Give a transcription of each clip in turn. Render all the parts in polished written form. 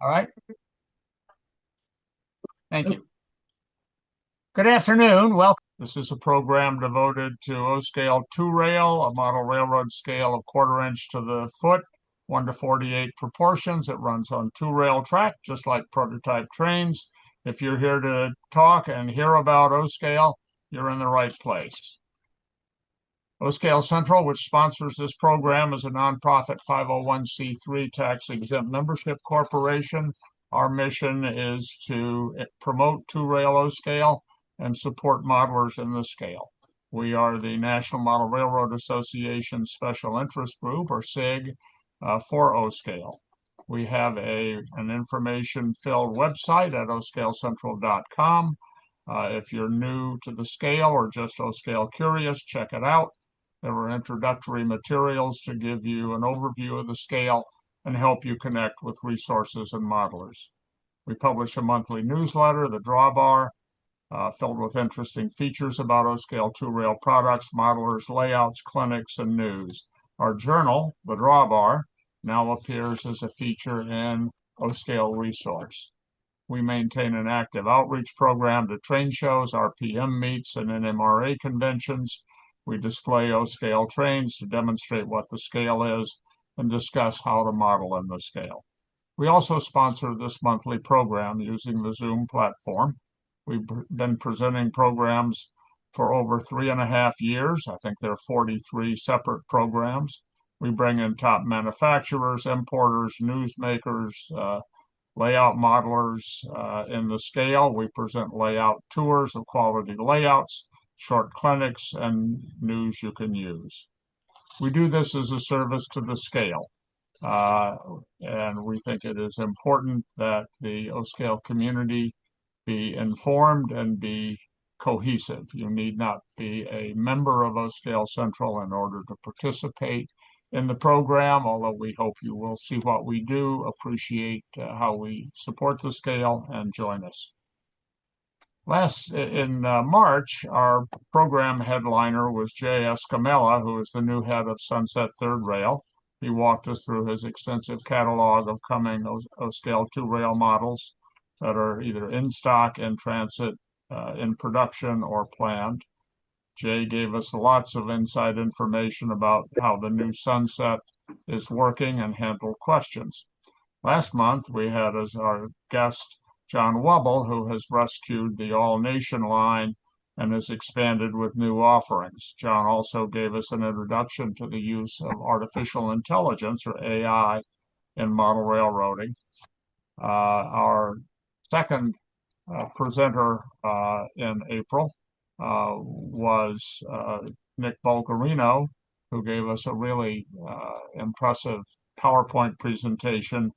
All right. Thank you. Good afternoon. Welcome. This is a program devoted to O-scale 2-rail, a model railroad scale of quarter-inch to the foot, 1:48 proportions. It runs on 2-rail track, just like prototype trains. If you're here to talk and hear about O-scale, you're in the right place. O-scale Central, which sponsors this program, is a nonprofit 501c3 tax-exempt membership corporation. Our mission is to promote 2-rail O-scale and support modelers in the scale. We are the National Model Railroad Association Special Interest Group, or SIG, for O-scale. We have an information-filled website at oscalecentral.com. If you're new to the scale or just O-scale curious, check it out. There are introductory materials to give you an overview of the scale and help you connect with resources and modelers. We publish a monthly newsletter, The Drawbar, filled with interesting features about O-scale 2-rail products, modelers, layouts, clinics, and news. Our journal, The Drawbar, now appears as a feature in O-scale Resource. We maintain an active outreach program to train shows, RPM meets, and NMRA conventions. We display O-scale trains to demonstrate what the scale is and discuss how to model in the scale. We also sponsor this monthly program using the Zoom platform. We've been presenting programs for over 3.5 years. I think there are 43 separate programs. We bring in top manufacturers, importers, newsmakers, layout modelers in the scale. We present layout tours of quality layouts, short clinics, and news you can use. We do this as a service to the scale. And we think it is important that the O-scale community be informed and be cohesive. You need not be a member of O-scale Central in order to participate in the program, although we hope you will see what we do, appreciate how we support the scale, and join us. In March, our program headliner was Jay Escamilla, who is the new head of Sunset Third Rail. He walked us through his extensive catalog of coming O-scale 2-rail models that are either in stock, in transit, in production, or planned. Jay gave us lots of inside information about how the new Sunset is working and handled questions. Last month, we had as our guest John Wubble, who has rescued the All Nation line and has expanded with new offerings. John also gave us an introduction to the use of artificial intelligence, or AI, in model railroading. Our second presenter in April was Nick Bulgarino, who gave us a really impressive PowerPoint presentation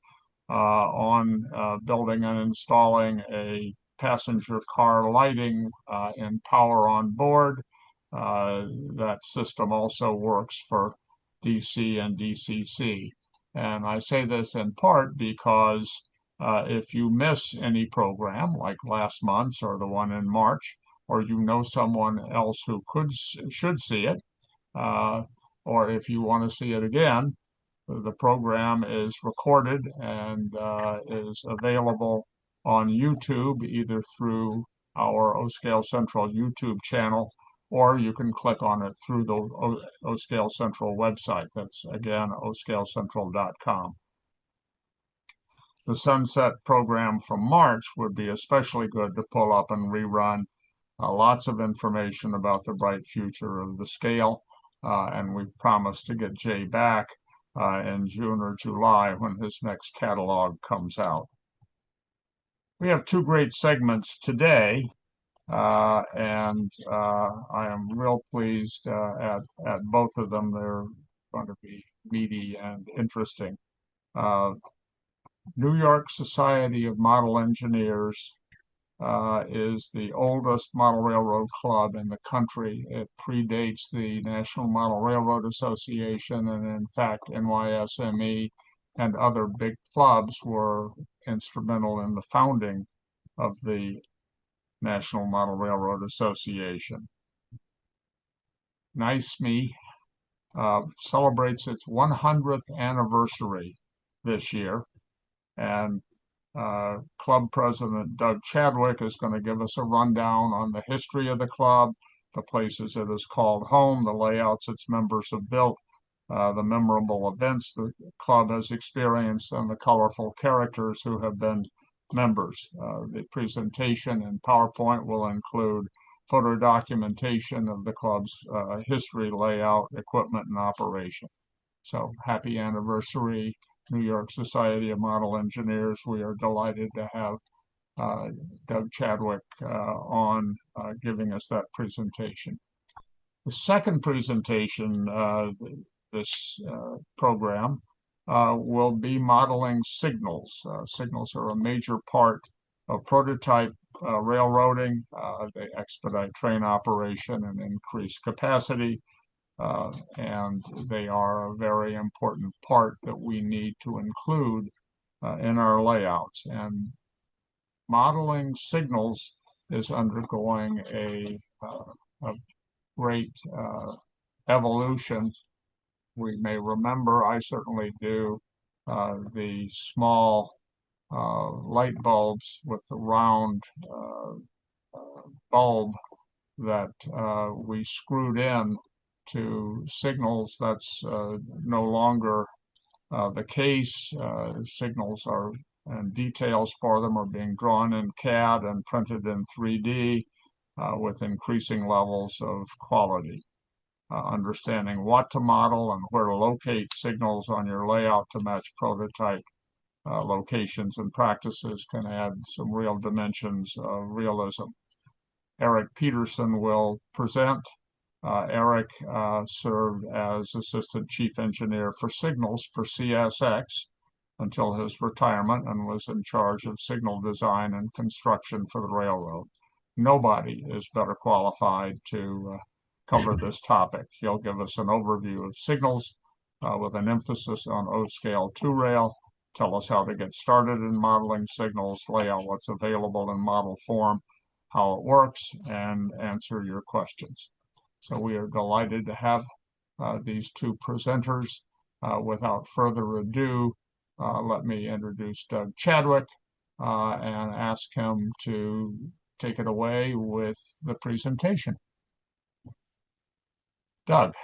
on building and installing a passenger car lighting in power on board. That system also works for DC and DCC. And I say this in part because if you miss any program, like last month's or the one in March, or you know someone else who should see it, or if you want to see it again, the program is recorded and is available on YouTube, either through our O-scale Central YouTube channel, or you can click on it through the O-scale Central website. That's, again, oscalecentral.com. The Sunset program from March would be especially good to pull up and rerun. Lots of information about the bright future of the scale, and we've promised to get Jay back in June or July when his next catalog comes out. We have two great segments today, and I am real pleased at both of them. They're going to be meaty and interesting. New York Society of Model Engineers is the oldest model railroad club in the country. It predates the National Model Railroad Association, and in fact, NYSME and other big clubs were instrumental in the founding of the National Model Railroad Association. NYSME celebrates its 100th anniversary this year, and Club President Doug Chadwick is going to give us a rundown on the history of the club, the places it is called home, the layouts its members have built, the memorable events the club has experienced, and the colorful characters who have been members. The presentation in PowerPoint will include photo documentation of the club's history, layout, equipment, and operation. So happy anniversary, New York Society of Model Engineers. We are delighted to have Doug Chadwick on giving us that presentation. The second presentation this program will be modeling signals. Signals are a major part of prototype railroading. They expedite train operation and increase capacity. And they are a very important part that we need to include in our layouts. And modeling signals is undergoing a great evolution. We may remember, I certainly do, the small light bulbs with the round bulb that we screwed in to signals. That's no longer the case. Signals are and details for them are being drawn in CAD and printed in 3D with increasing levels of quality. Understanding what to model and where to locate signals on your layout to match prototype locations and practices can add some real dimensions of realism. Eric Peterson will present. Eric served as Assistant Chief Engineer for Signals for CSX until his retirement and was in charge of signal design and construction for the railroad. Nobody is better qualified to cover this topic. He'll give us an overview of signals with an emphasis on O-scale 2-rail, tell us how to get started in modeling signals, lay out what's available in model form, how it works, and answer your questions. So we are delighted to have these two presenters. Without further ado, let me introduce Doug Chadwick and ask him to take it away with the presentation. Doug.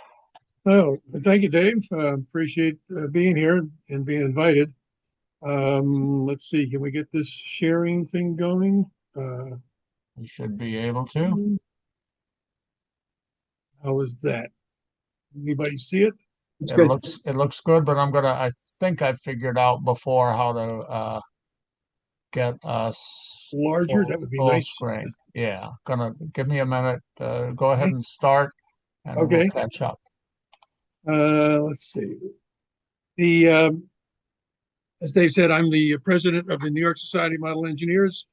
Oh, thank you, Dave. Appreciate being here and being invited. Let's see, can we get this sharing thing going? We should be able to. How is that? Anybody see it? It looks good, but I think I figured out before how to get us larger. That would be full nice. Screen. Yeah, give me a minute. Go ahead and start, and we'll catch up. Let's see. As Dave said, I'm the president of the New York Society of Model Engineers.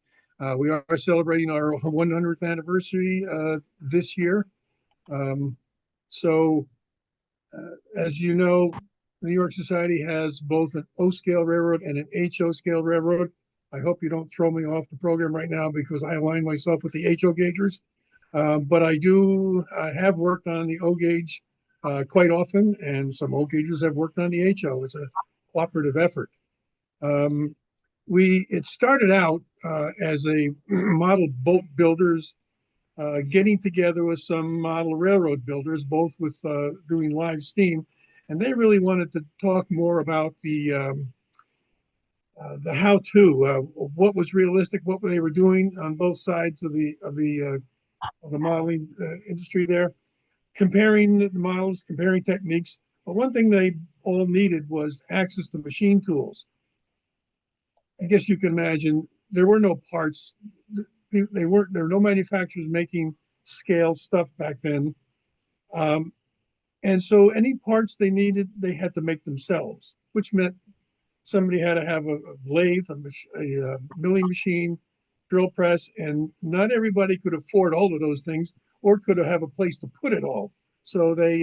We are celebrating our 100th anniversary this year. As you know, the New York Society has both an O-scale railroad and an HO scale railroad. I hope you don't throw me off the program right now because I align myself with the HO gaugers. But I have worked on the O gauge quite often, and some O gaugers have worked on the HO. It's a cooperative effort. It started out as a model boat builders getting together with some model railroad builders, both with doing live steam, and they really wanted to talk more about the how-to, what was realistic, what they were doing on both sides of the modeling industry there, comparing the models, comparing techniques. But one thing they all needed was access to machine tools. I guess you can imagine there were no parts. There were no manufacturers making scale stuff back then. And so any parts they needed, they had to make themselves, which meant somebody had to have a lathe, a milling machine, drill press, and not everybody could afford all of those things or could have a place to put it all. So they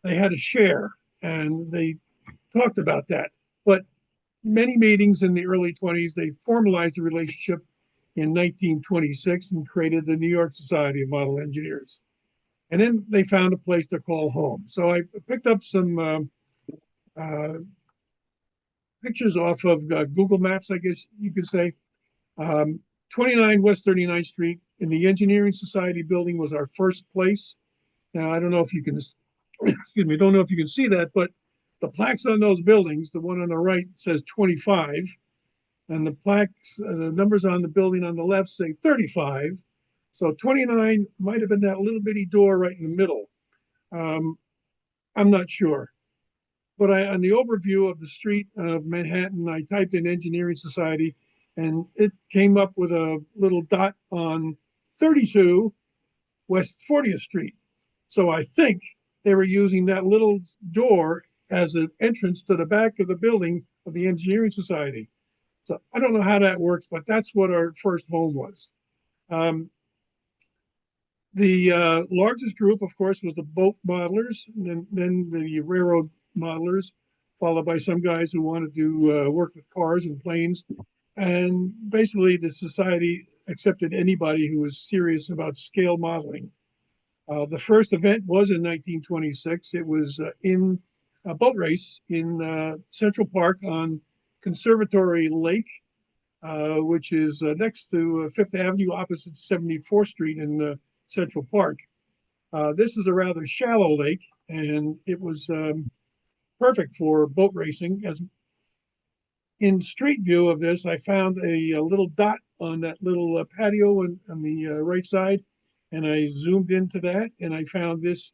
had to share, and they talked about that. But many meetings in the early 20s, they formalized the relationship in 1926 and created the New York Society of Model Engineers. And then they found a place to call home. So I picked up some pictures off of Google Maps, I guess you could say. Um, 29 West 39th Street in the Engineering Society building was our first place. Now, I don't know if you can, excuse me, don't know if you can see that, but the plaques on those buildings, the one on the right says 25, and the plaques, the numbers on the building on the left say 35. So 29 might have been that little bitty door right in the middle. Um, I'm not sure. But on the overview of the street of Manhattan, I typed in Engineering Society, and it came up with a little dot on 32 West 40th Street. So I think they were using that little door as an entrance to the back of the building of the Engineering Society. So I don't know how that works, but that's what our first home was. Um, the largest group, of course, was the boat modelers, and then the railroad modelers, followed by some guys who wanted to work with cars and planes. And basically, the society accepted anybody who was serious about scale modeling. The first event was in 1926. It was in a boat race in Central Park on Conservatory Lake, which is next to Fifth Avenue, opposite 74th Street in Central Park. This is a rather shallow lake, and it was perfect for boat racing. As in street view of this, I found a little dot on that little patio on the right side, and I zoomed into that, and I found this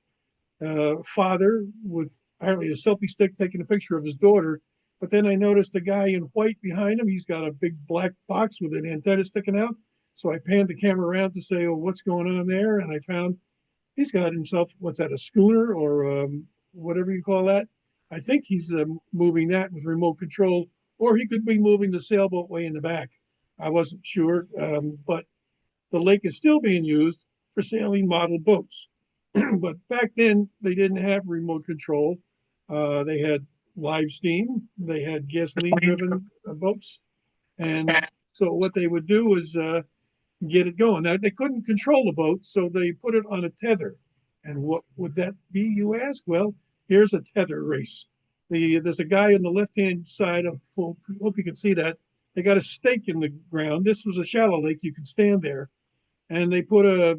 father with apparently a selfie stick taking a picture of his daughter. But then I noticed a guy in white behind him. He's got a big black box with an antenna sticking out. So I panned the camera around to say, "Oh, what's going on there?" And I found he's got himself, what's that, a schooner or whatever you call that? I think he's moving that with remote control, or he could be moving the sailboat way in the back. I wasn't sure, but the lake is still being used for sailing model boats. But back then, they didn't have remote control. They had live steam, they had gasoline driven boats. And so what they would do is get it going. Now, they couldn't control the boat, so they put it on a tether. And what would that be, you ask? Well, here's a tether race. There's a guy on the left-hand side of, hope you can see that. They got a stake in the ground. This was a shallow lake. You could stand there. And they put a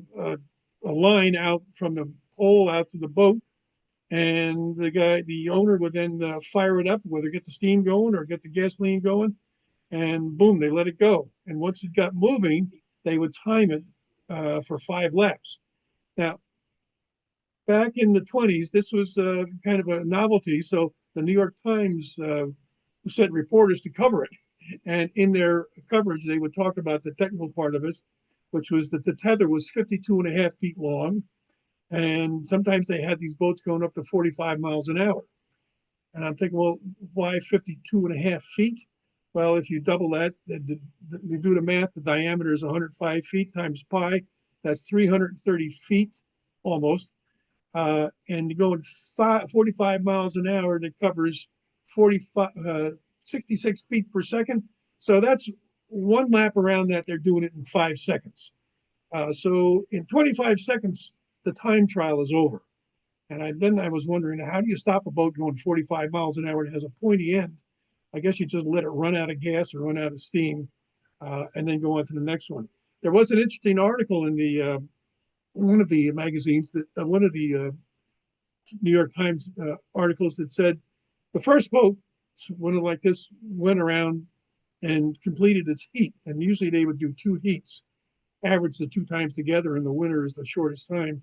line out from the pole out to the boat. And the owner would then fire it up, whether get the steam going or get the gasoline going. And boom, they let it go. And once it got moving, they would time it for 5 laps. Now, back in the 20s, this was kind of a novelty. So the New York Times sent reporters to cover it. And in their coverage, they would talk about the technical part of it, which was that the tether was 52 and a half feet long. And sometimes they had these boats going up to 45 miles an hour. And I'm thinking, well, why 52 and a half feet? Well, if you double that, you do the math, the diameter is 105 feet times pi. That's 330 feet almost. And going 45 miles an hour, that covers 66 feet per second. So that's one lap around that. They're doing it in 5 seconds. So in 25 seconds, the time trial is over. And then I was wondering, how do you stop a boat going 45 miles an hour? It has a pointy end. I guess you just let it run out of gas or run out of steam, and then go on to the next one. There was an interesting article in the one of the magazines that one of the New York Times articles that said the first boat, one like this, went around and completed its heat. And usually they would do 2 heats, average the 2 times together, and the winner is the shortest time.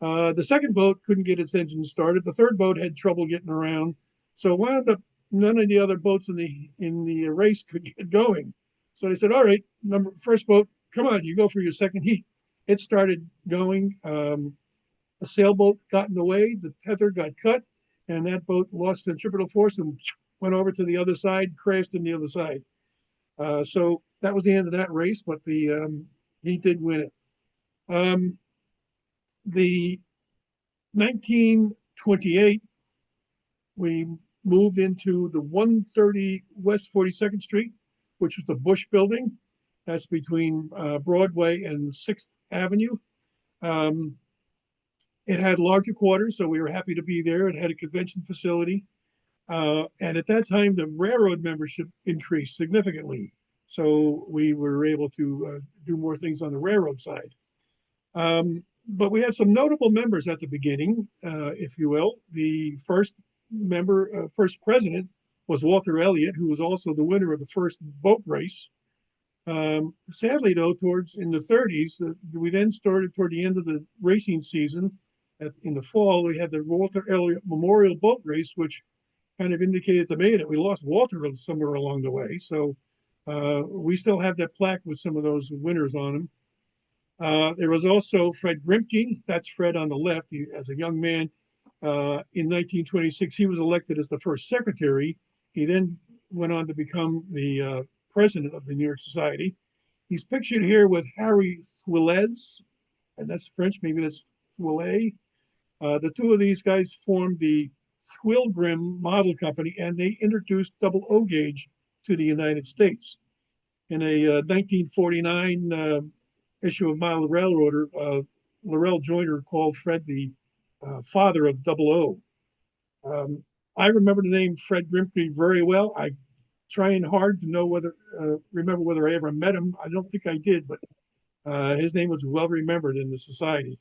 The second boat couldn't get its engine started. The third boat had trouble getting around. So wound up none of the other boats in the race could get going. So they said, "All right, first boat, come on, you go for your second heat." It started going. A sailboat got in the way. The tether got cut, and that boat lost centripetal force and went over to the other side, crashed in the other side. So that was the end of that race, but he did win it. The 1928, we moved into the 130 West 42nd Street, which was the Bush Building. That's between Broadway and 6th Avenue. It had larger quarters, so we were happy to be there. It had a convention facility. And at that time, the railroad membership increased significantly. So we were able to do more things on the railroad side. But we had some notable members at the beginning, if you will. The first member, first president was Walter Elliott, who was also the winner of the first boat race. Sadly, though, towards in the 30s, we then started toward the end of the racing season. In the fall, we had the Walter Elliott Memorial Boat Race, which kind of indicated to me that we lost Walter somewhere along the way. So we still have that plaque with some of those winners on them. There was also Fred Grimke. That's Fred on the left. As a young man, in 1926, he was elected as the first secretary. He then went on to become the president of the New York Society. He's pictured here with Harry Thwilez, and that's French, maybe that's Thwillet. The two of these guys formed the Thwilgrim Model Company, and they introduced double O gauge to the United States. In a 1949 issue of Model Railroader, Laurel Joyner called Fred the father of double O. I remember the name Fred Grimke very well. I trying hard to know remember whether I ever met him. I don't think I did, but his name was well remembered in the society.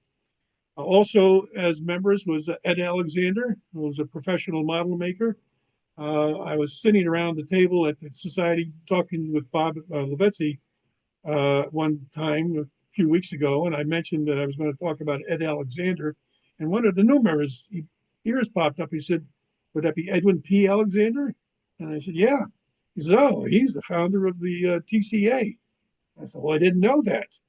Also, as members was Ed Alexander, who was a professional model maker. I was sitting around the table at the society talking with Bob Levetzi one time a few weeks ago, and I mentioned that I was going to talk about Ed Alexander. And one of the new members, ears popped up. He said, "Would that be Edwin P. Alexander?" And I said, "Yeah." He said, "Oh, he's the founder of the TCA." I said, "Well, I didn't know that."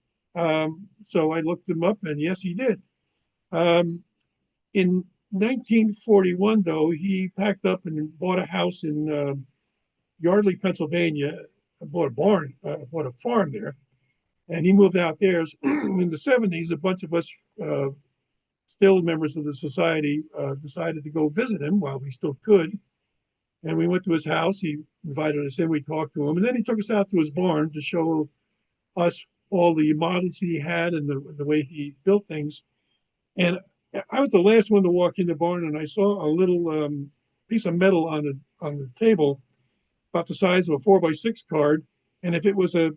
So I looked him up, and yes, he did. In 1941, though, he packed up and bought a house in Yardley, Pennsylvania, bought a barn, bought a farm there, and he moved out there. In the 70s, a bunch of us, still members of the society, decided to go visit him while we still could. And we went to his house. He invited us in. We talked to him. And then he took us out to his barn to show us all the models he had and the way he built things. And I was the last one to walk in the barn, and I saw a little piece of metal on the table about the size of a 4x6 card. And if it was a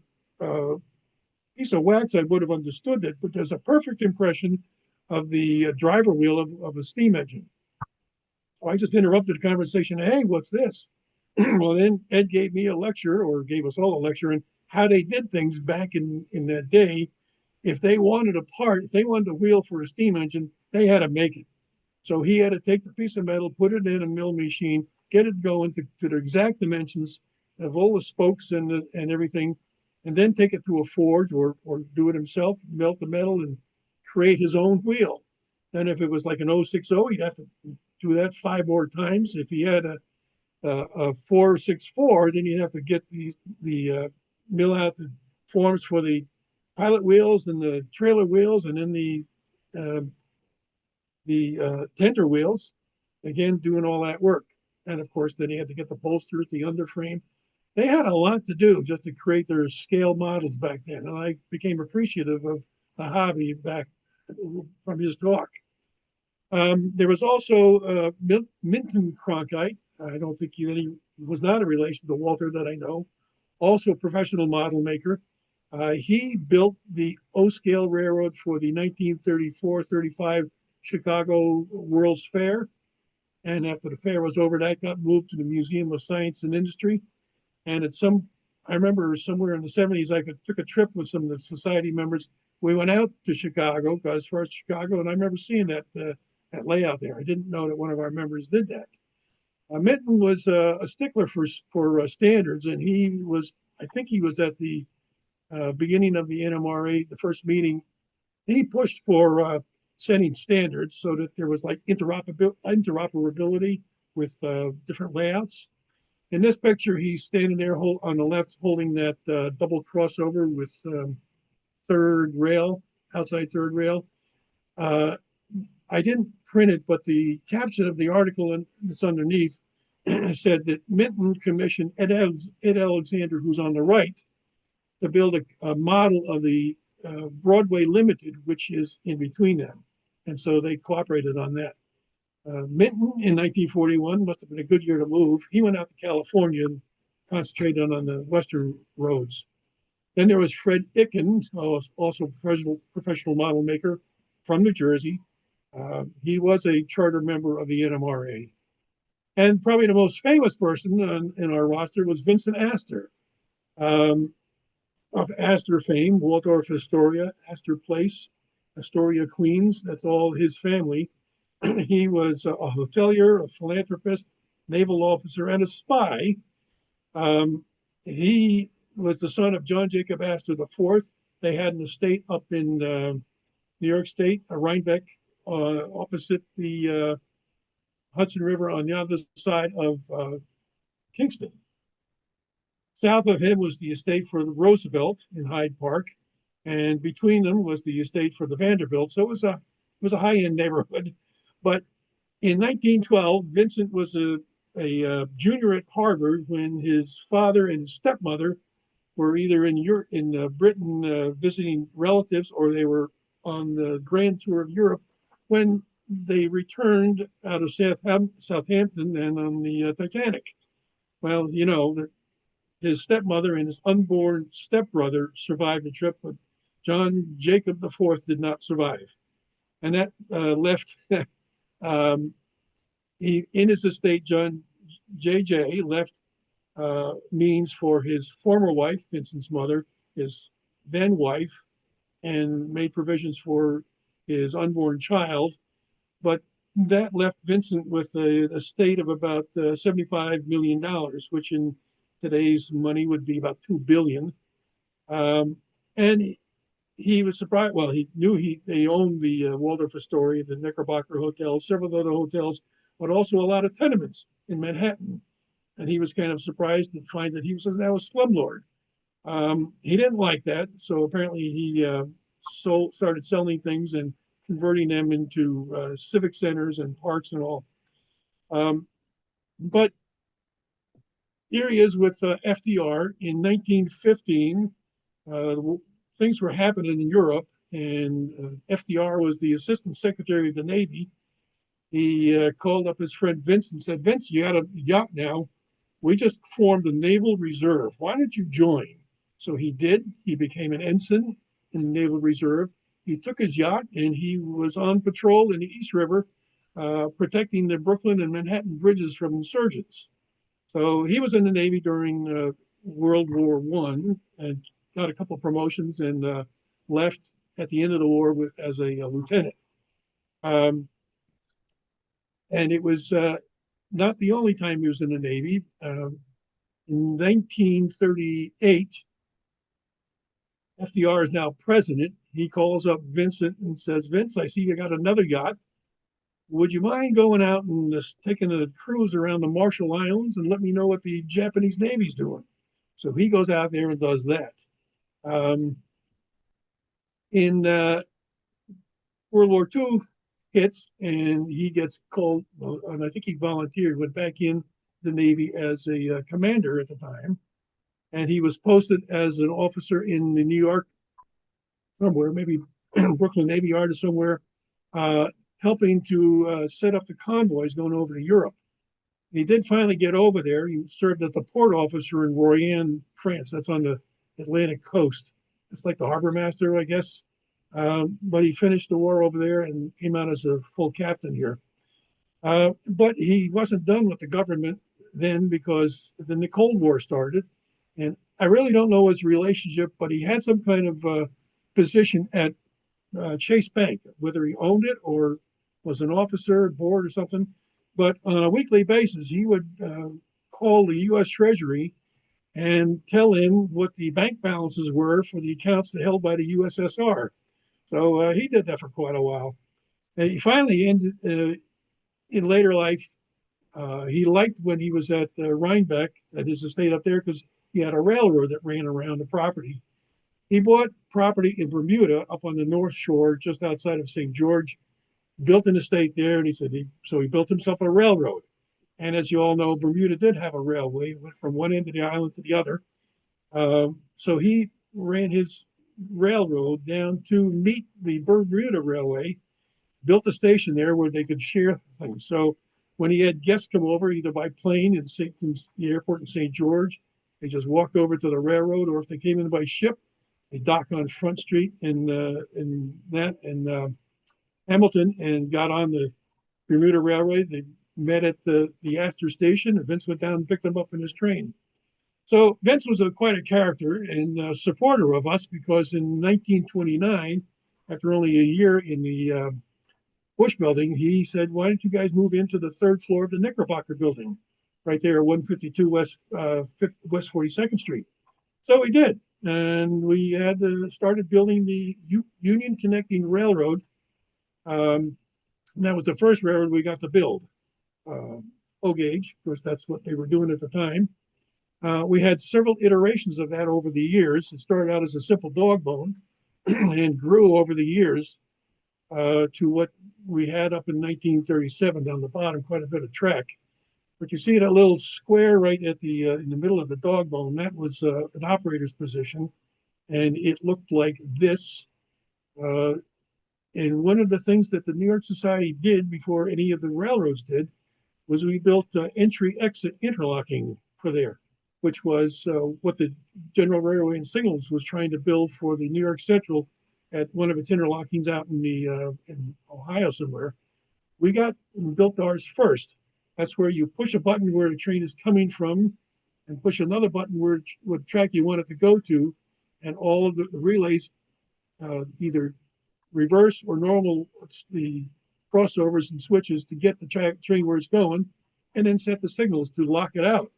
piece of wax, I would have understood it. But there's a perfect impression of the driver wheel of a steam engine. So I just interrupted the conversation. "Hey, what's this?" Well, then Ed gave me a lecture, or gave us all a lecture, on how they did things back in that day. If they wanted a part, if they wanted a wheel for a steam engine, they had to make it. So he had to take the piece of metal, put it in a mill machine, get it going to the exact dimensions of all the spokes and everything, and then take it to a forge or do it himself, melt the metal and create his own wheel. Then if it was like an 060, he'd have to do that 5 more times. If he had a 464, then he'd have to get the mill out the forms for the pilot wheels and the trailer wheels, and then the tender wheels, again, doing all that work. And of course, then he had to get the bolsters, the underframe. They had a lot to do just to create their scale models back then. And I became appreciative of the hobby back from his talk. There was also Minton Cronkite. I don't think he was not a relation to Walter that I know. Also a professional model maker. He built the O-scale railroad for the 1934-35 Chicago World's Fair. And after the fair was over, that got moved to the Museum of Science and Industry. And I remember somewhere in the 70s, I took a trip with some of the society members. We went out to Chicago, as far as Chicago, and I remember seeing that layout there. I didn't know that one of our members did that. Minton was a stickler for standards, and I think he was at the beginning of the NMRA, the first meeting. He pushed for setting standards so that there was like interoperability with different layouts. In this picture, he's standing there on the left holding that double crossover with third rail, outside third rail. I didn't print it, but the caption of the article that's underneath said that Minton commissioned Ed Alexander, who's on the right, to build a model of the Broadway Limited, which is in between them. And so they cooperated on that. Minton in 1941 must have been a good year to move. He went out to California and concentrated on the western roads. Then there was Fred Icken, also professional model maker from New Jersey. He was a charter member of the NMRA. And probably the most famous person in our roster was Vincent Astor. Um, of Astor fame, Waldorf Astoria, Astor Place, Astoria, Queens. That's all his family. He was a hotelier, a philanthropist, naval officer, and a spy. He was the son of John Jacob Astor IV. They had an estate up in New York State, Rhinebeck, opposite the Hudson River on the other side of Kingston. South of him was the estate for the Roosevelt in Hyde Park, and between them was the estate for the Vanderbilt. So it was a high end neighborhood. But in 1912, Vincent was a junior at Harvard when his father and his stepmother were either in Britain visiting relatives, or they were on the grand tour of Europe when they returned out of Southampton and on the Titanic. Well, his stepmother and his unborn stepbrother survived the trip, but John Jacob IV did not survive. And that left, in his estate, John J.J. left means for his former wife, Vincent's mother, his then wife, and made provisions for his unborn child. But that left Vincent with an estate of about $75 million, which in today's money would be about $2 billion. And he was surprised. Well, he knew they owned the Waldorf Astoria, the Knickerbocker Hotel, several other hotels, but also a lot of tenements in Manhattan. And he was kind of surprised to find that he was now a slumlord. He didn't like that, so apparently he started selling things and converting them into civic centers and parks and all. But here he is with FDR in 1915. Things were happening in Europe, and FDR was the Assistant Secretary of the Navy. He called up his friend Vince and said, "Vince, you got a yacht now. We just formed a naval reserve. Why don't you join?" So he did. He became an ensign in the Naval Reserve. He took his yacht and he was on patrol in the East River, protecting the Brooklyn and Manhattan bridges from insurgents. So he was in the Navy during World War I and got a couple of promotions and left at the end of the war as a lieutenant. And it was not the only time he was in the Navy. In 1938, FDR is now president. He calls up Vincent and says, "Vince, I see you got another yacht. Would you mind going out and taking a cruise around the Marshall Islands and let me know what the Japanese Navy's doing?" So he goes out there and does that. In World War II hits, and he gets called, and I think he volunteered, went back in the Navy as a commander at the time. And he was posted as an officer in the New York, somewhere, maybe Brooklyn Navy Yard or somewhere, helping to set up the convoys going over to Europe. He did finally get over there. He served as the port officer in Royan, France. That's on the Atlantic coast. It's like the harbor master, I guess. But he finished the war over there and came out as a full captain here. But he wasn't done with the government then, because then the Cold War started. And I really don't know his relationship, but he had some kind of position at Chase Bank, whether he owned it or was an officer, board, or something. But on a weekly basis, he would call the U.S. Treasury and tell him what the bank balances were for the accounts held by the USSR. So he did that for quite a while. And he finally ended in later life. He liked when he was at Rhinebeck, at his estate up there, because he had a railroad that ran around the property. He bought property in Bermuda up on the North Shore, just outside of St. George, built an estate there, and he built himself a railroad. And as you all know, Bermuda did have a railway. It went from one end of the island to the other. So he ran his railroad down to meet the Bermuda Railway, built a station there where they could share things. So when he had guests come over, either by plane from the airport in St. George, they just walked over to the railroad, or if they came in by ship, they docked on Front Street in Hamilton and got on the Bermuda Railway. They met at the Astor station, and Vince went down and picked them up in his train. So Vince was quite a character and a supporter of us, because in 1929, after only a year in the Bush building, he said, "Why don't you guys move into the third floor of the Knickerbocker building, right there at 152 West 42nd Street?" So we did, and we had started building the Union Connecting Railroad. Um, and that was the first railroad we got to build. O-gauge, of course, that's what they were doing at the time. We had several iterations of that over the years. It started out as a simple dog bone and grew over the years to what we had up in 1937 down the bottom, quite a bit of track. But you see that little square right at the in the middle of the dog bone, that was an operator's position, and it looked like this. Uh, and one of the things that the New York Society did before any of the railroads did was we built entry-exit interlocking for there, which was what the General Railway and Signals was trying to build for the New York Central at one of its interlockings out in Ohio somewhere. We got and built ours first. That's where you push a button where the train is coming from, and push another button where what track you want it to go to, and all of the relays either reverse or normal the crossovers and switches to get the train where it's going, and then set the signals to lock it out.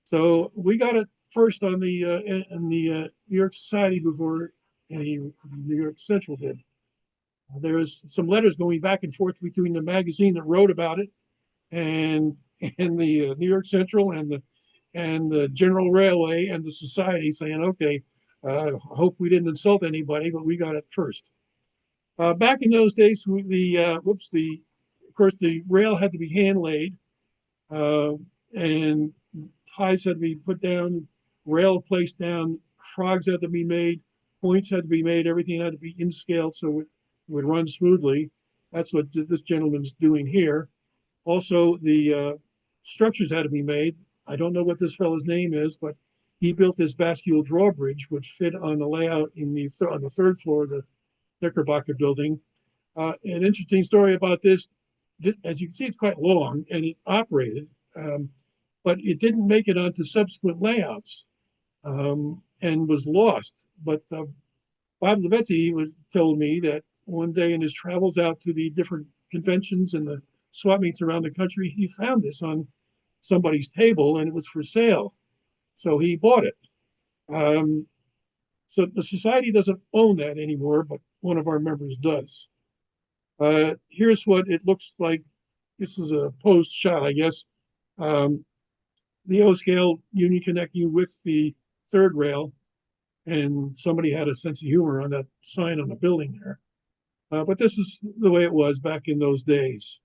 So we got it first on the New York Society before any New York Central did. There was some letters going back and forth between the magazine that wrote about it and the New York Central and the General Railway and the Society, saying, "Okay, hope we didn't insult anybody, but we got it first." Back in those days, of course the rail had to be hand laid, and ties had to be put down, rail placed down, frogs had to be made, points had to be made, everything had to be in scale so it would run smoothly. That's what this gentleman's doing here. Also, the structures had to be made. I don't know what this fellow's name is, but he built this bascule drawbridge, which fit on the layout on the third floor of the Knickerbocker building. An interesting story about this, as you can see, it's quite long, and it operated, but it didn't make it onto subsequent layouts, and was lost. But Bob Levetti told me that one day in his travels out to the different conventions and the swap meets around the country, he found this on somebody's table, and it was for sale. So he bought it. So the society doesn't own that anymore, but one of our members does. Here's what it looks like. This is a post shot, I guess. The O scale Union connecting with the third rail, and somebody had a sense of humor on that sign on the building there. But this is the way it was back in those days.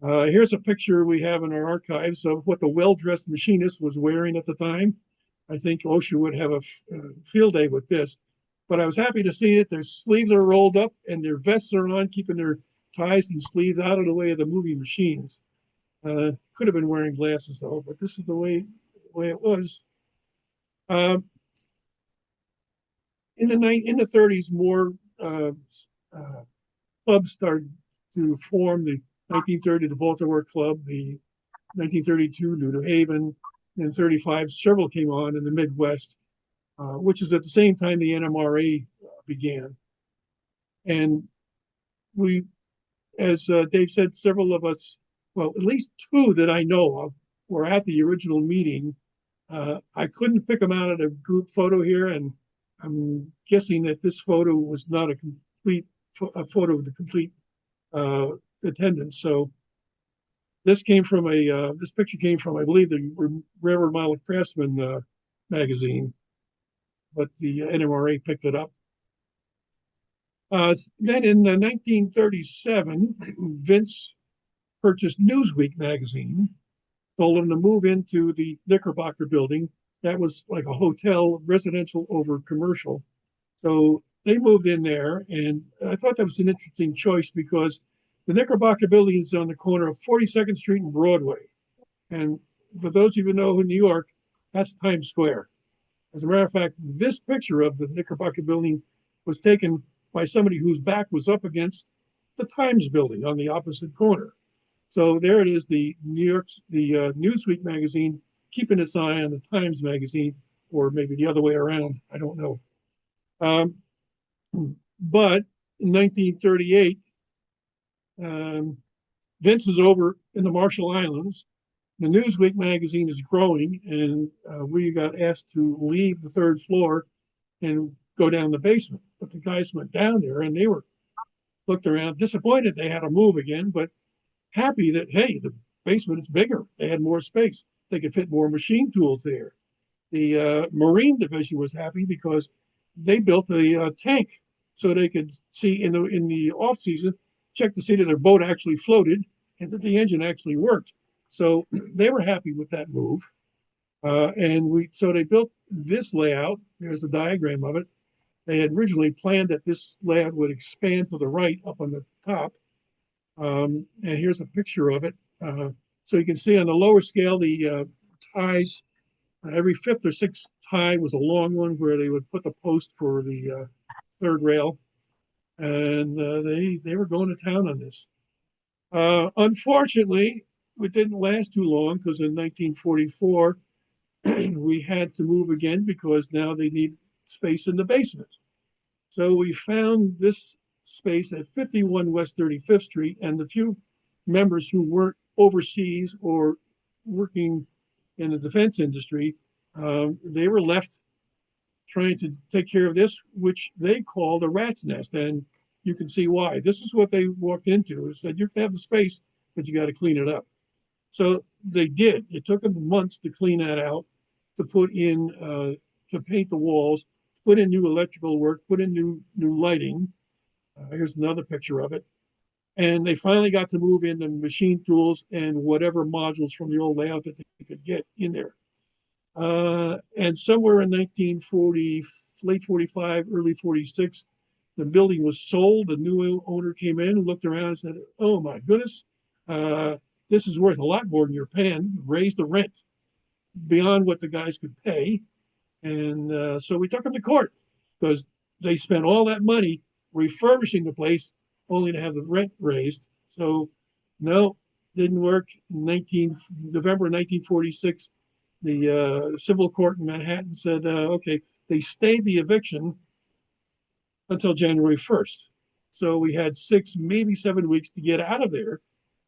Here's a picture we have in our archives of what the well-dressed machinist was wearing at the time. I think OSHA would have a field day with this. But I was happy to see that their sleeves are rolled up and their vests are on, keeping their ties and sleeves out of the way of the moving machines. Could have been wearing glasses though, but this is the way it was. In the 30s, more clubs started to form. The 1930, the Baltimore Club, the 1932, New Haven, and 35, several came on in the Midwest, which is at the same time the NMRA began. And we, as Dave said, several of us, well, at least two that I know of, were at the original meeting. I couldn't pick them out of the group photo here, and I'm guessing that this photo was not a photo of the complete attendance. So this picture came from, I believe, the Railroad Model Craftsman magazine, but the NMRA picked it up. Then in 1937, Vince purchased Newsweek magazine, told him to move into the Knickerbocker building. That was like a hotel, residential over commercial. So they moved in there, and I thought that was an interesting choice because The Knickerbocker building is on the corner of 42nd Street and Broadway. And for those of you who know New York, that's Times Square. As a matter of fact, this picture of the Knickerbocker building was taken by somebody whose back was up against the Times building on the opposite corner. So there it is, the Newsweek magazine keeping its eye on the Times magazine, or maybe the other way around. I don't know. Um, but in 1938, Vince is over in the Marshall Islands. The Newsweek magazine is growing, and we got asked to leave the third floor and go down the basement. But the guys went down there, and they were looked around, disappointed they had to move again, but happy that, hey, the basement is bigger. They had more space. They could fit more machine tools there. The Marine Division was happy because they built a tank so they could see in the off season, check to see that their boat actually floated and that the engine actually worked. So they were happy with that move. So they built this layout. There's the diagram of it. They had originally planned that this layout would expand to the right up on the top. And here's a picture of it. So you can see on the lower scale, the ties, every fifth or sixth tie was a long one where they would put the post for the third rail. And they were going to town on this. Unfortunately, it didn't last too long because in 1944, we had to move again because now they need space in the basement. So we found this space at 51 West 35th Street, and the few members who weren't overseas or working in the defense industry, they were left trying to take care of this, which they called a rat's nest. And you can see why. This is what they walked into, is that you can have the space, but you got to clean it up. So they did. It took them months to clean that out, to put in, to paint the walls, put in new electrical work, put in new lighting. Here's another picture of it. And they finally got to move in the machine tools and whatever modules from the old layout that they could get in there. And somewhere in 1940, late 45, early 46, the building was sold. The new owner came in and looked around and said, "Oh my goodness, this is worth a lot more than you're paying. Raise the rent beyond what the guys could pay." And so we took them to court because they spent all that money refurbishing the place only to have the rent raised. So no, didn't work. In November 1946, the civil court in Manhattan said, okay, they stayed the eviction until January 1st. So we had 6, maybe 7 weeks to get out of there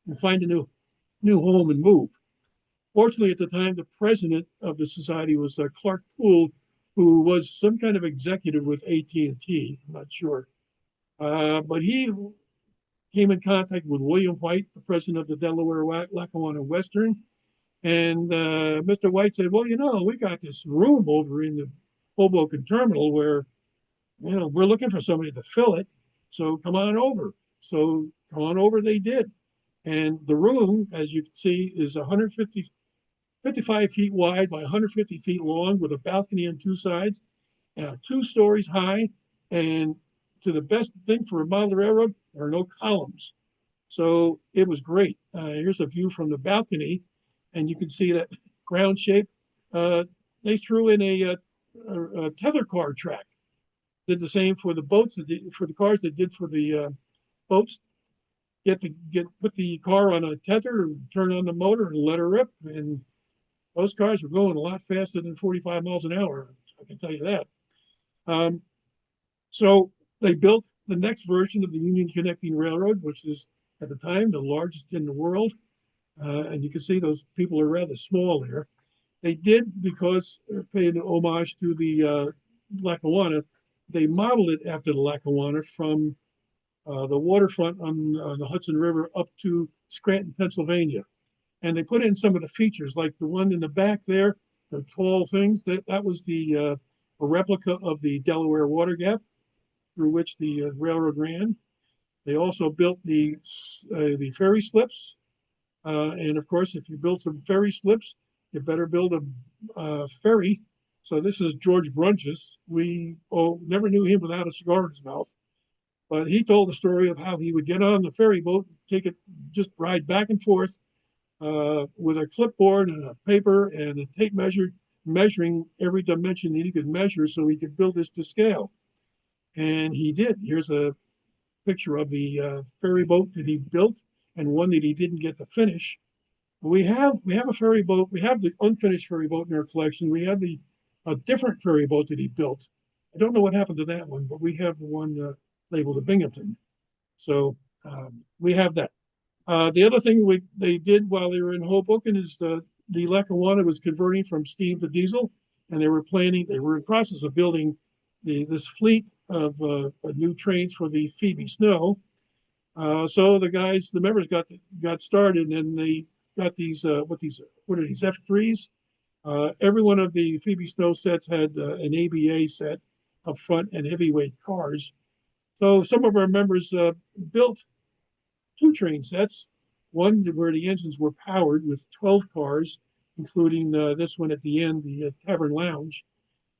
and find a new home and move. Fortunately, at the time, the president of the society was Clark Poole, who was some kind of executive with AT&T. I'm not sure. But he came in contact with William White, the president of the Delaware Lackawanna Western. And Mr. White said, "Well, we got this room over in the Hoboken terminal where, we're looking for somebody to fill it. So come on over." So come on over, they did. And the room, as you can see, is 55 feet wide by 150 feet long with a balcony on two sides, 2 stories high. And to the best thing for a model railroad, there are no columns. So it was great. Here's a view from the balcony, and you can see that round shape. They threw in a tether car track. Did the same for the boats, for the cars. They did for the boats. Put the car on a tether, turn on the motor, and let her rip. And those cars were going a lot faster than 45 miles an hour. I can tell you that. So they built the next version of the Union Connecting Railroad, which is at the time the largest in the world. And you can see those people are rather small there. They did, because they're paying homage to the Lackawanna, they modeled it after the Lackawanna from the waterfront on the Hudson River up to Scranton, Pennsylvania. And they put in some of the features, like the one in the back there, the tall thing, that was a replica of the Delaware Water Gap through which the railroad ran. They also built the ferry slips. And of course, if you build some ferry slips, you better build a ferry. So this is George Brunches. We never knew him without a cigar in his mouth. But he told the story of how he would get on the ferry boat, take it, just ride back and forth with a clipboard and a paper and a tape measure, measuring every dimension that he could measure so he could build this to scale. And he did. Here's a picture of the ferry boat that he built and one that he didn't get to finish. We have a ferry boat. We have the unfinished ferry boat in our collection. We have the a different ferry boat that he built. I don't know what happened to that one, but we have the one labeled the Binghamton. So we have that. The other thing they did while they were in Hoboken is the Lackawanna was converting from steam to diesel, and they were in process of building this fleet of new trains for the Phoebe Snow. So the members got started, and they got what are these F3s? Every one of the Phoebe Snow sets had an ABA set up front and heavyweight cars. So some of our members built two train sets, one where the engines were powered with 12 cars, including this one at the end, the Tavern Lounge.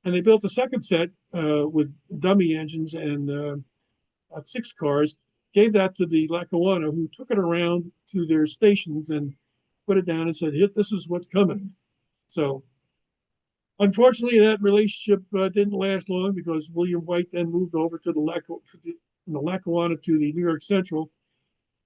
And they built a second set with dummy engines and 6 cars, gave that to the Lackawanna, who took it around to their stations and put it down and said, this is what's coming. So unfortunately, that relationship didn't last long because William White then moved over to the Lackawanna to the New York Central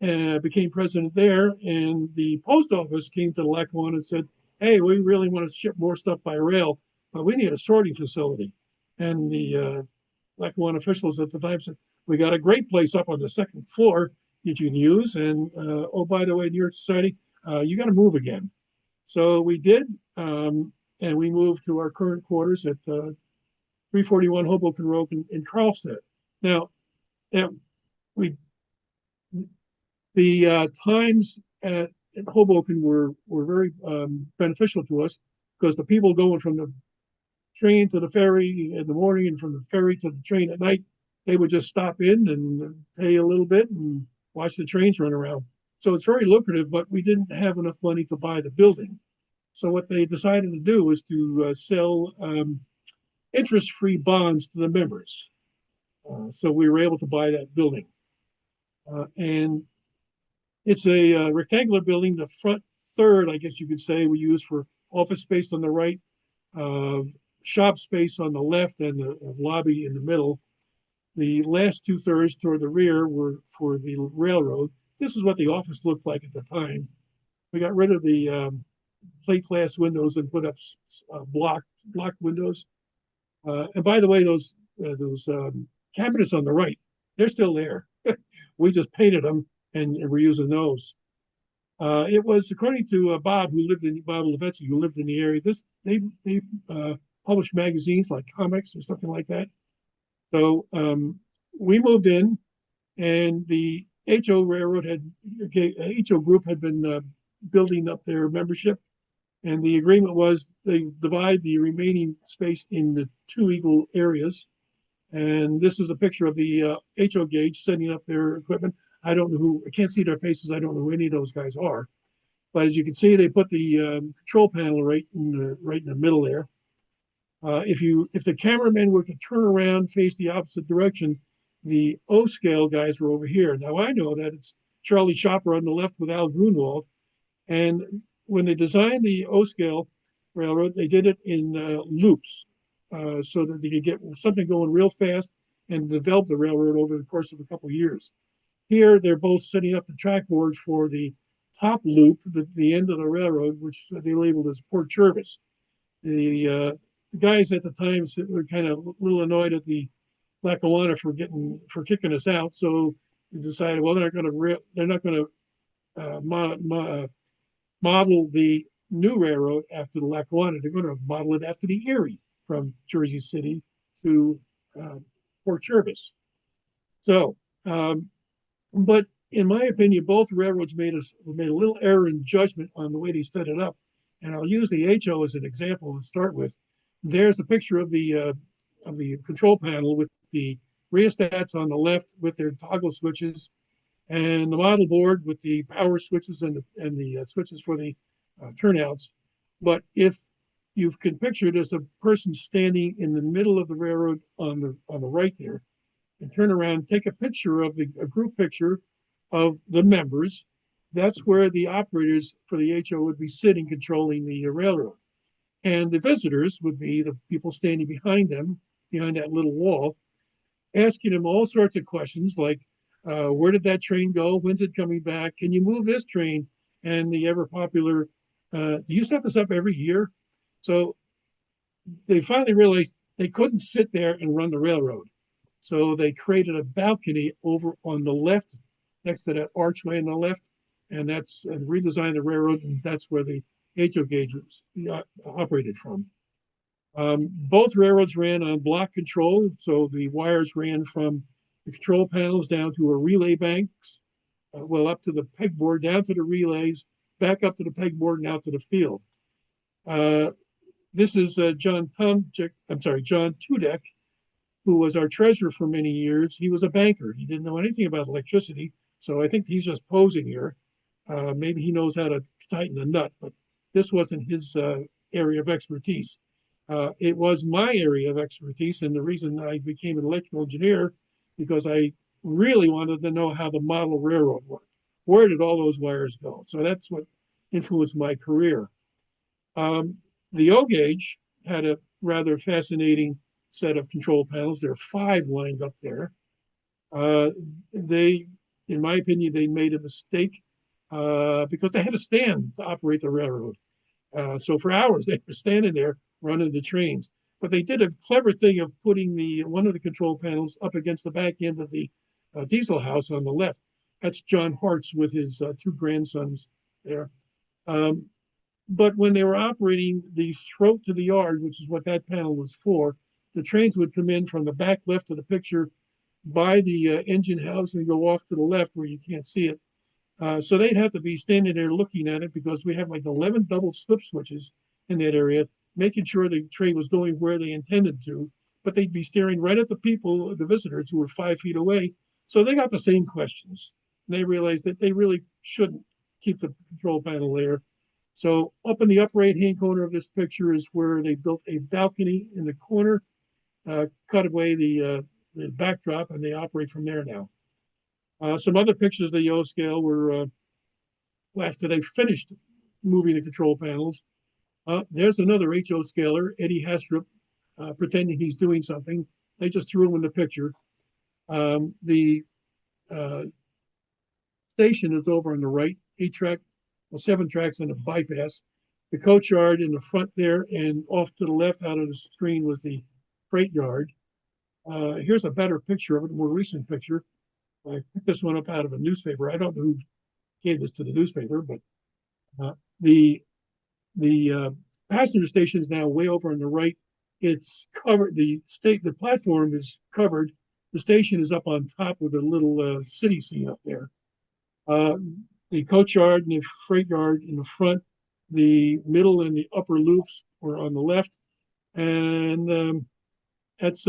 and became president there. And the post office came to the Lackawanna and said, hey, we really want to ship more stuff by rail, but we need a sorting facility. And the Lackawanna officials at the time said, we got a great place up on the second floor that you can use. And oh, by the way, New York Society, you got to move again. So we did. And we moved to our current quarters at 341 Hoboken Road in Carlstead. Now, we the times at Hoboken were very beneficial to us because the people going from the train to the ferry in the morning and from the ferry to the train at night, they would just stop in and pay a little bit and watch the trains run around. So it's very lucrative, but we didn't have enough money to buy the building. So what they decided to do was to sell interest-free bonds to the members. So we were able to buy that building. And it's a rectangular building. The front third, I guess you could say, we use for office space on the right, shop space on the left, and the lobby in the middle. The last 2/3 toward the rear were for the railroad. This is what the office looked like at the time. We got rid of the plate glass windows and put up block windows. And by the way, those cabinets on the right, they're still there. We just painted them and we're using those. It was according to Bob Levetsky, who lived in the area. They published magazines like comics or something like that. So we moved in, and the HO group had been building up their membership, and the agreement was they divide the remaining space in the 2 equal areas. And this is a picture of the HO gauge setting up their equipment. I don't know I can't see their faces. I don't know who any of those guys are. But as you can see, they put the control panel right in the middle there. If the cameraman were to turn around, face the opposite direction, the O scale guys were over here. Now I know that it's Charlie Shopper on the left with Al Grunwald. And when they designed the O scale railroad, they did it in loops so that they could get something going real fast and develop the railroad over the course of a couple of years. Here, they're both setting up the track board for the top loop, the end of the railroad, which they labeled as Port Jervis. The guys at the time were kind of a little annoyed at the Lackawanna for kicking us out, so they decided, well, they're not going to model the new railroad after the Lackawanna. They're going to model it after the Erie from Jersey City to Port Jervis. So, but in my opinion, both railroads made a little error in judgment on the way they set it up. And I'll use the HO as an example to start with. There's a picture of the control panel with the rheostats on the left with their toggle switches, and the model board with the power switches and the switches for the turnouts. But if you can picture there's a person standing in the middle of the railroad on the right there, and turn around, take a picture of a group picture of the members. That's where the operators for the HO would be sitting controlling the railroad. And the visitors would be the people standing behind them, behind that little wall, asking them all sorts of questions like, where did that train go? When's it coming back? Can you move this train? And the ever popular, do you set this up every year? So they finally realized they couldn't sit there and run the railroad. So they created a balcony over on the left, next to that archway on the left, and that's redesigned the railroad, and that's where the HO gauge was operated from. Both railroads ran on block control, so the wires ran from the control panels down to a relay banks, up to the pegboard, down to the relays, back up to the pegboard, and out to the field. This is John Tudek, who was our treasurer for many years. He was a banker. He didn't know anything about electricity, so I think he's just posing here. Maybe he knows how to tighten a nut, but this wasn't his area of expertise. It was my area of expertise, and the reason I became an electrical engineer because I really wanted to know how the model railroad worked. Where did all those wires go? So that's what influenced my career. The O gauge had a rather fascinating set of control panels. There are 5 lined up there. In my opinion, they made a mistake because they had to stand to operate the railroad. So for hours they were standing there running the trains. But they did a clever thing of putting one of the control panels up against the back end of the diesel house on the left. That's John Hart's with his 2 grandsons there. But when they were operating the throat to the yard, which is what that panel was for, the trains would come in from the back left of the picture by the engine house and go off to the left where you can't see it. So they'd have to be standing there looking at it because we have like 11 double slip switches in that area, making sure the train was going where they intended to, but they'd be staring right at the people, the visitors who were 5 feet away. So they got the same questions. And they realized that they really shouldn't keep the control panel there. So up in the upper right-hand corner of this picture is where they built a balcony in the corner, cut away the backdrop, and they operate from there now. Some other pictures of the O scale were after they finished moving the control panels. There's another HO scaler, Eddie Hastrup, pretending he's doing something. They just threw him in the picture. The station is over on the right, 8-track, 7 tracks and a bypass. The coach yard in the front there, and off to the left out of the screen was the freight yard. Here's a better picture of it, a more recent picture. I picked this one up out of a newspaper. I don't know who gave this to the newspaper, but the passenger station is now way over on the right. It's covered. The platform is covered. The station is up on top with a little city scene up there. The coach yard and the freight yard in the front. The middle and the upper loops were on the left, and that's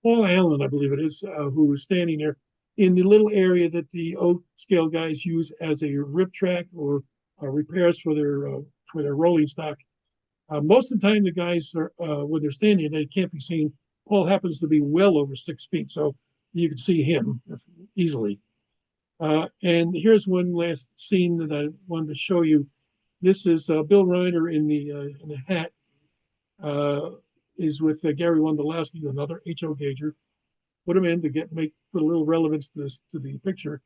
Paul Allen, I believe it is, who was standing there in the little area that the O scale guys use as a rip track or repairs for their rolling stock. Most of the time, the guys are when they're standing, they can't be seen. Paul happens to be well over 6 feet, so you can see him easily. And here's one last scene that I wanted to show you. This is Bill Reiner in the hat. Is with Gary Wondolowski, another HO gauger. Put him in to put a little relevance to the picture.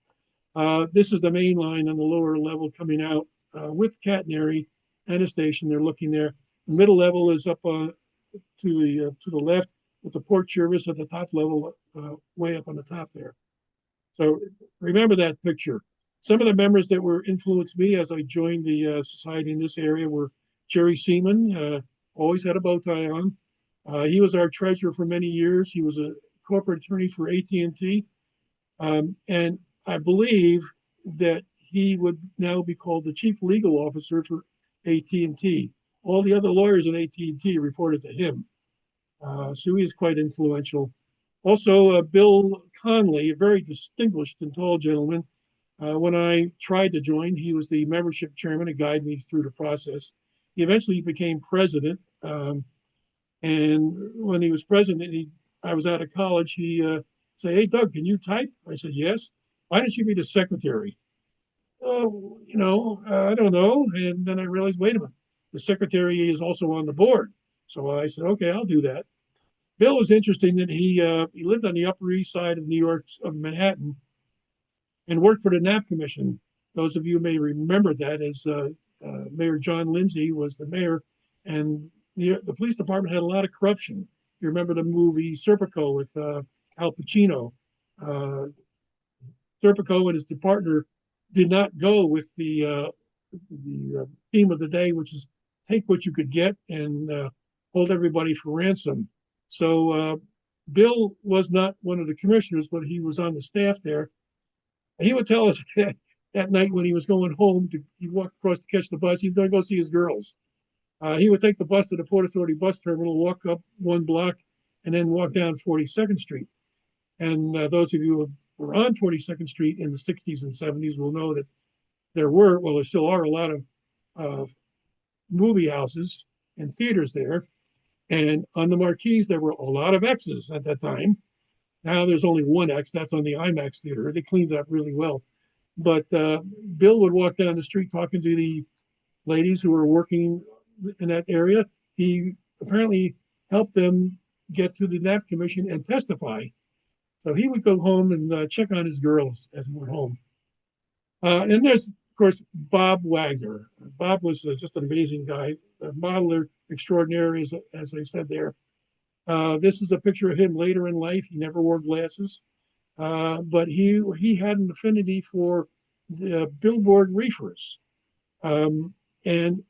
This is the main line on the lower level coming out with catenary and a station. They're looking there. The middle level is up to the left with the port service at the top level, way up on the top there. So remember that picture. Some of the members that were influenced me as I joined the society in this area were Jerry Seaman, always had a bow tie on. He was our treasurer for many years. He was a corporate attorney for AT&T. And I believe that he would now be called the chief legal officer for AT&T. All the other lawyers in AT&T reported to him. So he is quite influential. Also, Bill Conley, a very distinguished and tall gentleman. When I tried to join, he was the membership chairman and guided me through the process. He eventually became president. And when he was president, I was out of college, he said, "Hey, Doug, can you type?" I said, "Yes." "Why don't you be the secretary?" "Oh, I don't know." And then I realized, wait a minute, the secretary is also on the board. So I said, "Okay, I'll do that." Bill was interesting that he lived on the Upper East Side of New York, of Manhattan, and worked for the Knapp Commission. Those of you may remember that as Mayor John Lindsay was the mayor, and the police department had a lot of corruption. You remember the movie Serpico with Al Pacino. Uh, Serpico and his partner did not go with the theme of the day, which is take what you could get and hold everybody for ransom. So Bill was not one of the commissioners, but he was on the staff there. He would tell us that night when he was going home, he walked across to catch the bus. He was going to go see his girls. He would take the bus to the Port Authority bus terminal, walk up one block, and then walk down 42nd Street. And those of you who were on 42nd Street in the 60s and 70s will know that there still are a lot of uh, movie houses and theaters there. And on the marquees, there were a lot of X's at that time. Now there's only one X. That's on the IMAX theater. They cleaned it up really well. But Bill would walk down the street talking to the ladies who were working in that area. He apparently helped them get to the Knapp Commission and testify. So he would go home and check on his girls as he went home. And there's, of course, Bob Wagner. Bob was just an amazing guy, a modeler extraordinary, as I said there. This is a picture of him later in life. He never wore glasses, but he had an affinity for the billboard reefers, and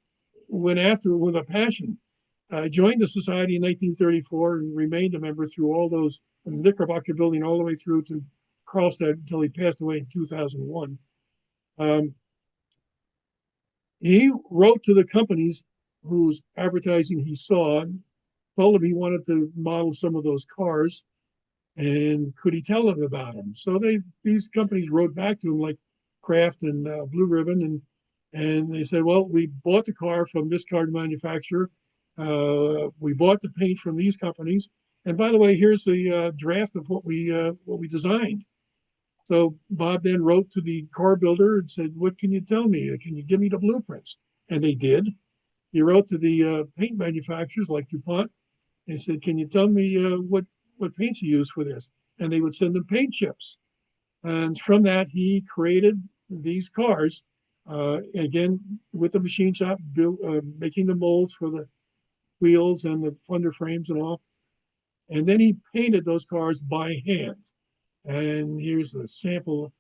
went after it with a passion. Joined the society in 1934 and remained a member through all those, from the Knickerbocker Building all the way through to Carlstadt until he passed away in 2001. He wrote to the companies whose advertising he saw, told them he wanted to model some of those cars, and could he tell them about them? So these companies wrote back to him, like Kraft and Blue Ribbon, and they said, well, we bought the car from this car manufacturer. We bought the paint from these companies. And by the way, here's the draft of what we designed. So Bob then wrote to the car builder and said, what can you tell me? Can you give me the blueprints? And they did. He wrote to the paint manufacturers like DuPont and said, can you tell me what paints you use for this? And they would send them paint chips. And from that, he created these cars, again, with the machine shop, making the molds for the wheels and the fender frames and all. And then he painted those cars by hand. And here's a sample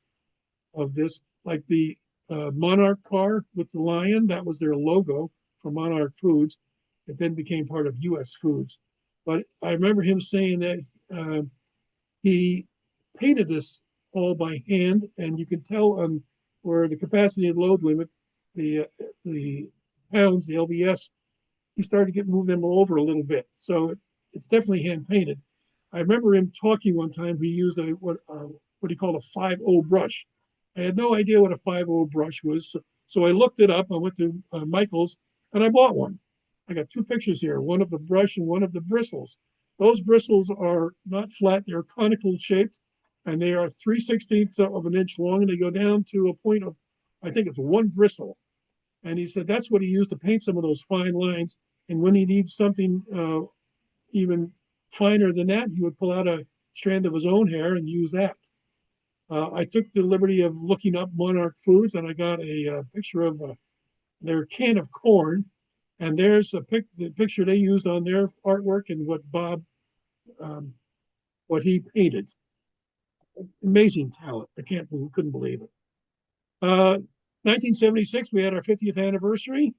of this, like the Monarch car with the lion. That was their logo for Monarch Foods. It then became part of U.S. Foods. But I remember him saying that he painted this all by hand, and you can tell on where the capacity and load limit, the pounds, the LBS, he started to get move them over a little bit. So it's definitely hand painted. I remember him talking one time. He used what he called a 5.0 brush. I had no idea what a 5.0 brush was, so I looked it up. I went to Michael's and I bought one. I got two pictures here, one of the brush and one of the bristles. Those bristles are not flat; they're conical shaped, and they are 3/16 of an inch long, and they go down to a point of, I think it's one bristle. And he said that's what he used to paint some of those fine lines. And when he needs something even finer than that, he would pull out a strand of his own hair and use that. I took the liberty of looking up Monarch Foods, and I got a picture of their can of corn. And there's the picture they used on their artwork and what Bob, what he painted. Amazing talent. Couldn't believe it. 1976, we had our 50th anniversary.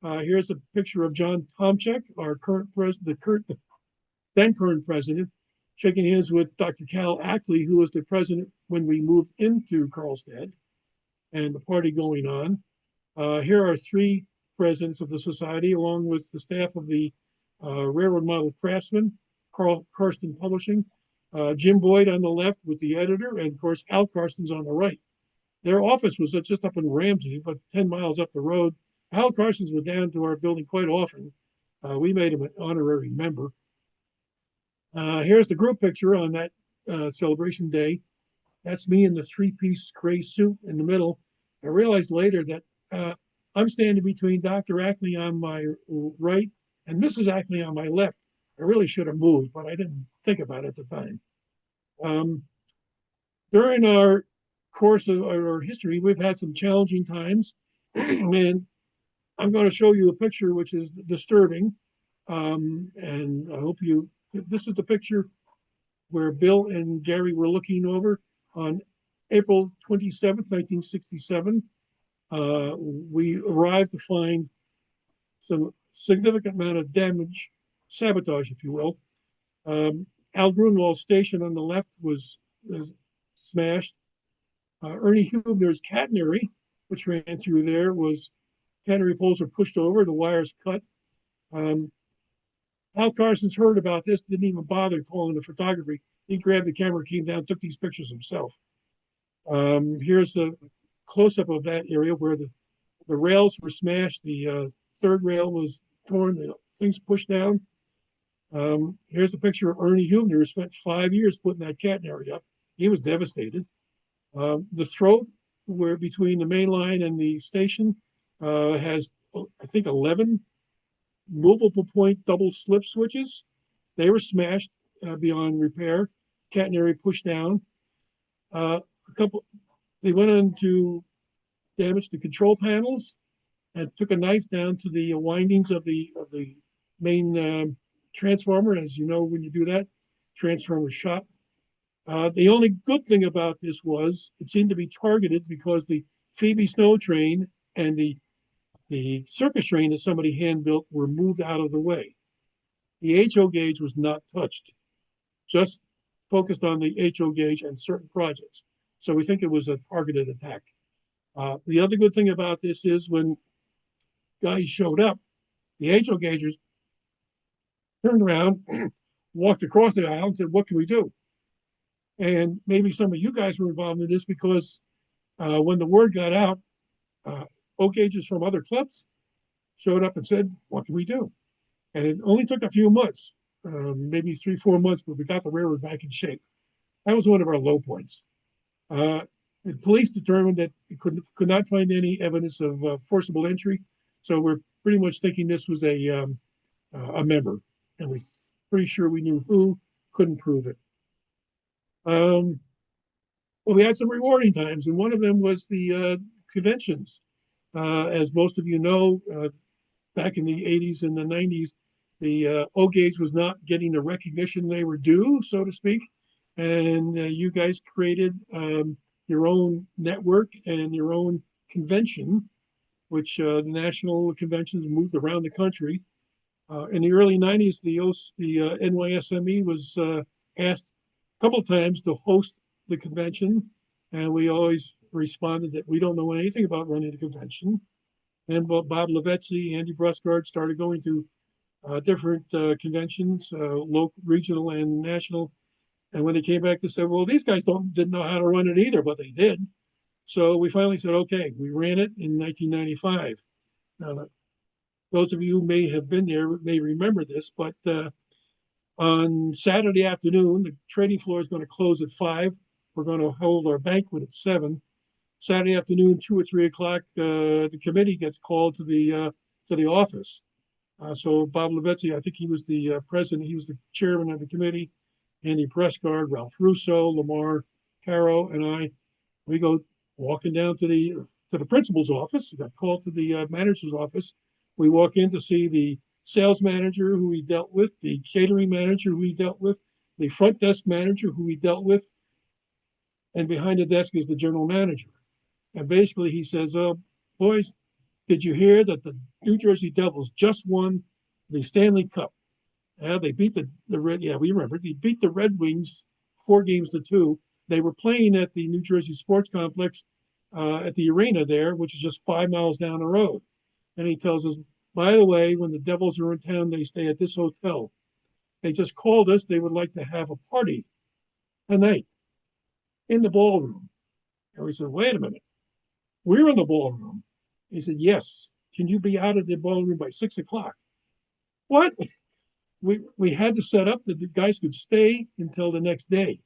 Here's a picture of John Tomchek, our current president, then current president, shaking hands with Dr. Cal Ackley, who was the president when we moved into Carlstadt, and the party going on. Here are three presidents of the society, along with the staff of the Railroad Model Craftsman, Karsten Publishing, Jim Boyd on the left with the editor, and of course, Al Carson's on the right. Their office was just up in Ramsey, but 10 miles up the road. Al Carson's was down to our building quite often. We made him an honorary member. Here's the group picture on that celebration day. That's me in the three-piece gray suit in the middle. I realized later that I'm standing between Dr. Ackley on my right and Mrs. Ackley on my left. I really should have moved, but I didn't think about it at the time. Um, During our course of our history, we've had some challenging times, and I'm going to show you a picture which is disturbing. And I hope you. This is the picture where Bill and Gary were looking over on April 27th, 1967. We arrived to find some significant amount of damage, sabotage, if you will. Al Grunwald's station on the left was smashed. Ernie Huebner's catenary, which ran through there, was catenary poles were pushed over, the wires cut. Um, Al Carson's heard about this, didn't even bother calling the photography. He grabbed the camera, came down, took these pictures himself. Here's a close up of that area where the rails were smashed, the third rail was torn, the things pushed down. Here's a picture of Ernie Huebner, who spent 5 years putting that catenary up. He was devastated. The throat, where between the main line and the station, has, I think, 11 movable point double slip switches. They were smashed beyond repair. Catenary pushed down. A couple. They went on to damage the control panels and took a knife down to the windings of the main transformer. As you know, when you do that, transformer shot. The only good thing about this was it seemed to be targeted because the Phoebe Snow train and the circus train that somebody hand built were moved out of the way. The HO gauge was not touched, just focused on the HO gauge and certain projects. So we think it was a targeted attack. The other good thing about this is when guys showed up, the HO gaugers turned around, walked across the aisle and said, "What can we do?" And maybe some of you guys were involved in this because when the word got out, O gauges from other clubs showed up and said, "What can we do?" And it only took a few months, maybe 3, 4 months, but we got the railroad back in shape. That was one of our low points. The police determined that it could not find any evidence of forcible entry, so we're pretty much thinking this was a member, and we're pretty sure we knew who. Couldn't prove it. Well, we had some rewarding times, and one of them was the conventions. As most of you know, back in the 80s and the 90s, the O gauge was not getting the recognition they were due, so to speak. And you guys created your own network and your own convention, which the national conventions moved around the country. In the early 90s, the NYSME was asked a couple of times to host the convention, and we always responded that we don't know anything about running a convention. And Bob Lavezzi, Andy Bruscard started going to different conventions, local, regional, and national. And when they came back, they said, "Well, these guys didn't know how to run it either, but they did." So we finally said, "Okay." We ran it in 1995. Now, those of you who may have been there may remember this, but on Saturday afternoon, the trading floor is going to close at 5. We're going to hold our banquet at 7. Saturday afternoon, 2 or 3 o'clock, the committee gets called to the office. So Bob Lavezzi, I think he was the president. He was the chairman of the committee. Andy Prescott, Ralph Russo, Lamar Caro, and I. We go walking down to the principal's office. We got called to the manager's office. We walk in to see the sales manager who we dealt with, the catering manager who we dealt with, the front desk manager who we dealt with, and behind the desk is the general manager. And basically he says, "Oh, boys, did you hear that the New Jersey Devils just won the Stanley Cup?" Yeah, they beat the Red. Yeah, we remember. They beat the Red Wings 4 games to 2. They were playing at the New Jersey Sports Complex at the arena there, which is just 5 miles down the road. And he tells us, "By the way, when the Devils are in town, they stay at this hotel. They just called us. They would like to have a party tonight in the ballroom." And we said, "Wait a minute. We're in the ballroom." He said, "Yes. Can you be out of the ballroom by 6 o'clock?" "What?" we had to set up that the guys could stay until the next day.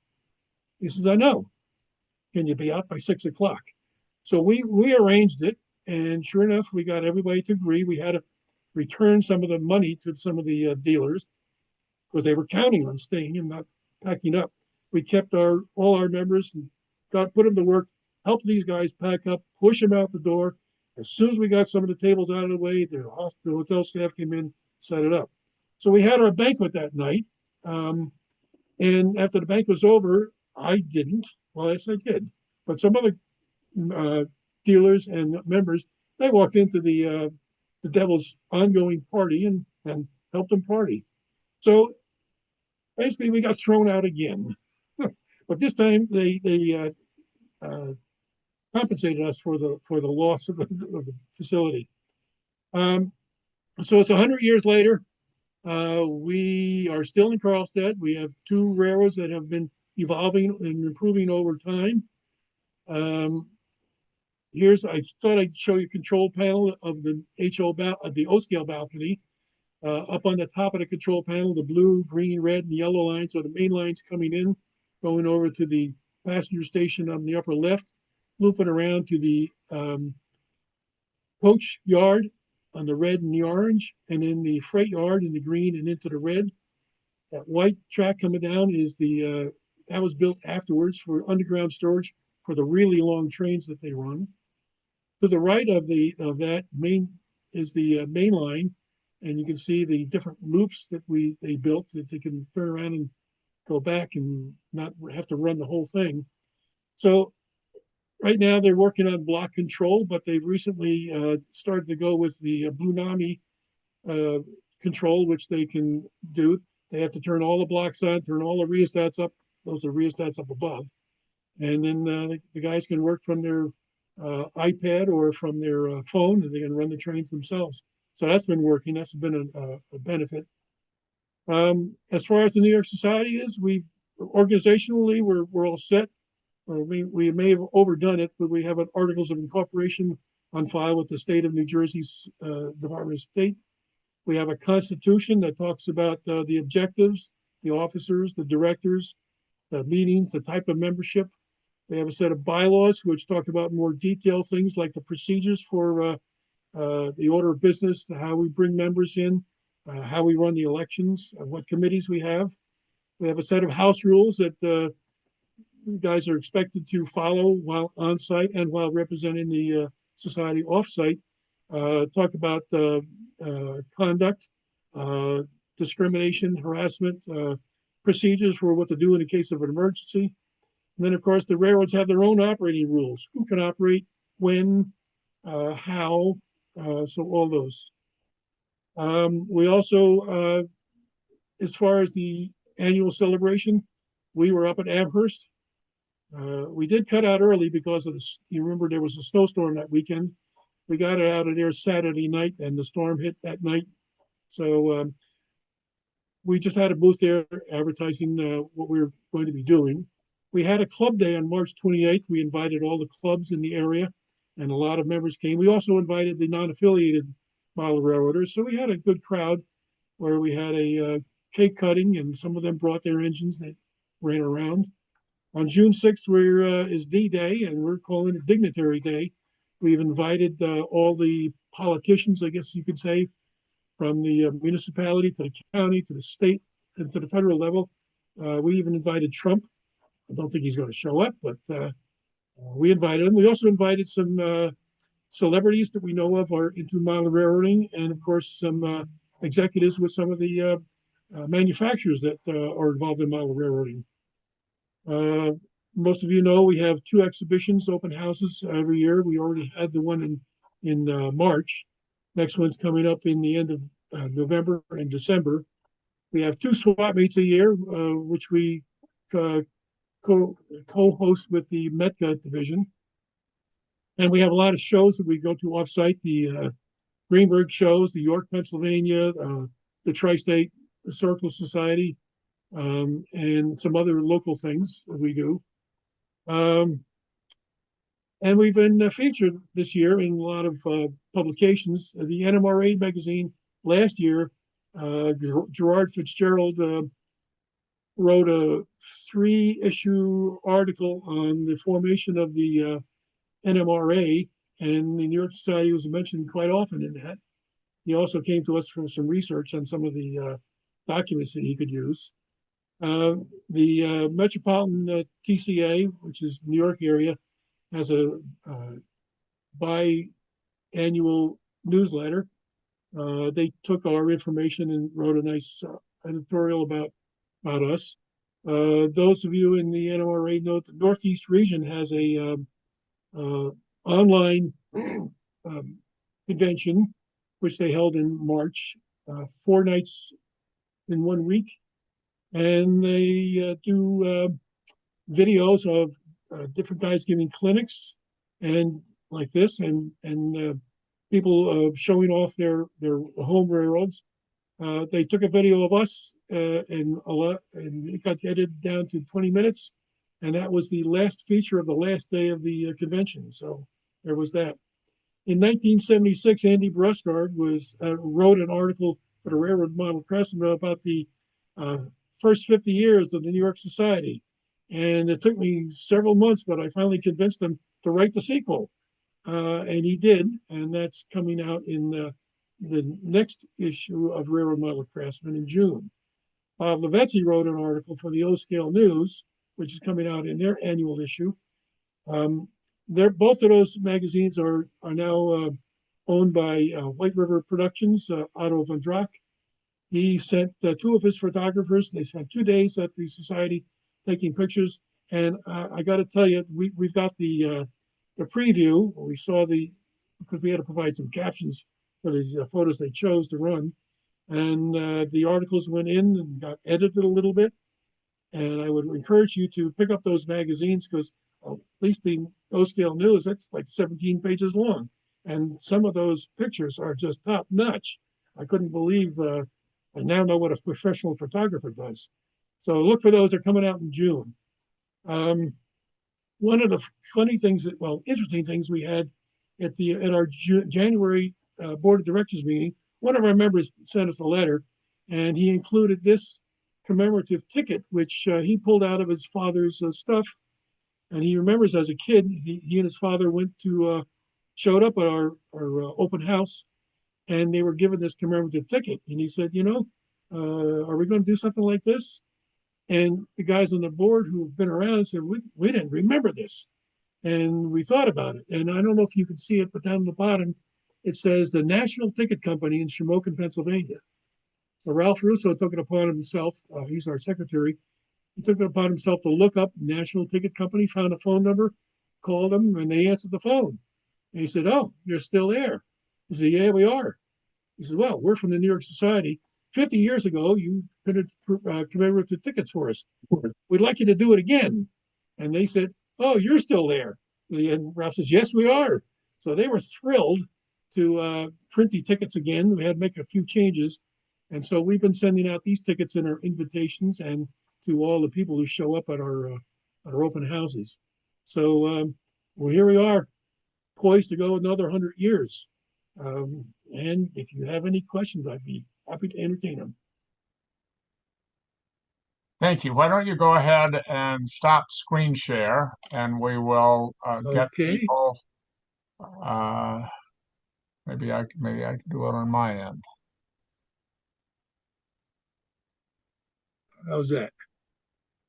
He says, I know. Can you be out by 6 o'clock? So we arranged it, and sure enough, we got everybody to agree. We had to return some of the money to some of the dealers because they were counting on staying and not packing up. We kept all our members and put them to work, helped these guys pack up, push them out the door. As soon as we got some of the tables out of the way, the hotel staff came in, set it up. So we had our banquet that night. And after the banquet was over, I didn't. Well, yes, I did. But some other dealers and members, they walked into the Devil's ongoing party and helped them party. So basically, we got thrown out again. But this time, they compensated us for the loss of the facility. So it's 100 years later. We are still in Carlstead. We have two railroads that have been evolving and improving over time. I thought I'd show you a control panel of the the O scale balcony. Up on the top of the control panel, the blue, green, red, and yellow lines are the main lines coming in, going over to the passenger station on the upper left, looping around to the coach yard on the red and the orange, and then the freight yard in the green and into the red. That white track coming down is that was built afterwards for underground storage for the really long trains that they run. To the right of that main is the main line, and you can see the different loops that they built that they can turn around and go back and not have to run the whole thing. So right now they're working on block control, but they've recently started to go with the Blue Nami control, which they can do. They have to turn all the blocks on, turn all the rheostats up. Those are rheostats up above. And then the guys can work from their iPad or from their phone, and they can run the trains themselves. So that's been working. That's been a benefit. As far as the New York Society is, organizationally we're all set. We may have overdone it, but we have an articles of incorporation on file with the state of New Jersey's Department of State. We have a constitution that talks about the objectives, the officers, the directors, the meetings, the type of membership. We have a set of bylaws which talk about more detailed things like the procedures for the order of business, how we bring members in, how we run the elections, what committees we have. We have a set of house rules that you guys are expected to follow while on site and while representing the society off site. Talk about conduct, discrimination, harassment, procedures for what to do in the case of an emergency. And then, of course, the railroads have their own operating rules. Who can operate, when, how, so all those. We also, as far as the annual celebration, we were up at Amherst. We did cut out early because of this. You remember there was a snowstorm that weekend. We got it out of there Saturday night, and the storm hit that night. So we just had a booth there advertising what we were going to be doing. We had a club day on March 28th. We invited all the clubs in the area, and a lot of members came. We also invited the non-affiliated model railroaders. So we had a good crowd where we had a cake cutting, and some of them brought their engines that ran around. On June 6th is D-Day, and we're calling it Dignitary Day. We've invited all the politicians, I guess you could say, from the municipality to the county to the state and to the federal level. We even invited Trump. I don't think he's going to show up, but we invited him. We also invited some celebrities that we know of are into model railroading, and of course some executives with some of the manufacturers that are involved in model railroading. Most of you know we have two exhibitions, open houses every year. We already had the one in March. Next one's coming up in the end of November and December. We have two swap meets a year, which we co-host with the METCA division. And we have a lot of shows that we go to off-site, the Greenberg shows, the York, Pennsylvania, the Tri-State Historical Society, and some other local things that we do. And we've been featured this year in a lot of publications. The NMRA magazine last year Gerard Fitzgerald wrote a 3-issue article on the formation of the NMRA, and the New York Society was mentioned quite often in that. He also came to us for some research on some of the documents that he could use. The Metropolitan TCA, which is New York area, has a biannual newsletter. They took our information and wrote a nice editorial about us. Those of you in the NMRA know the Northeast region has a online convention, which they held in March, 4 nights in 1 week. And they do videos of different guys giving clinics and like this, and people showing off their home railroads. They took a video of us and it got edited down to 20 minutes. And that was the last feature of the last day of the convention. So there was that. In 1976, Andy Bruscard wrote an article for the Railroad Model Press about the first 50 years of the New York Society. And it took me several months, but I finally convinced him to write the sequel. And he did. And that's coming out in the next issue of Railroad Model Craftsman in June. Bob Lavezzi wrote an article for the O-Scale News, which is coming out in their annual issue. Both of those magazines are now owned by White River Productions, Otto von Drack. He sent 2 of his photographers. They spent 2 days at the society taking pictures. And I got to tell you, we've got the preview. We saw because we had to provide some captions for these photos they chose to run. And the articles went in and got edited a little bit. And I would encourage you to pick up those magazines because at least the O-Scale News, that's like 17 pages long. And some of those pictures are just top notch. I couldn't believe I now know what a professional photographer does. So look for those. They're coming out in June. One of the interesting things we had at our January board of directors meeting, one of our members sent us a letter, and he included this commemorative ticket, which he pulled out of his father's stuff. And he remembers as a kid, he and his father showed up at our open house, and they were given this commemorative ticket. And he said, are we going to do something like this? And the guys on the board who've been around said, we didn't remember this. And we thought about it. And I don't know if you can see it, but down the bottom, it says the National Ticket Company in Shamokin, Pennsylvania. So Ralph Russo took it upon himself, he's our secretary, he took it upon himself to look up National Ticket Company, found a phone number, called them, and they answered the phone. And he said, "Oh, you're still there?" He said, "Yeah, we are." He said, "Well, we're from the New York Society. 50 years ago, you printed commemorative tickets for us. We'd like you to do it again." And they said, "Oh, you're still there." And Ralph says, "Yes, we are." So they were thrilled to print the tickets again. We had to make a few changes. And so we've been sending out these tickets in our invitations and to all the people who show up at our open houses. So well, here we are, poised to go another 100 years. And if you have any questions, I'd be happy to entertain them. Thank you. Why don't you go ahead and stop screen share and we will get Okay. people. Maybe I can do it on my end. How's that?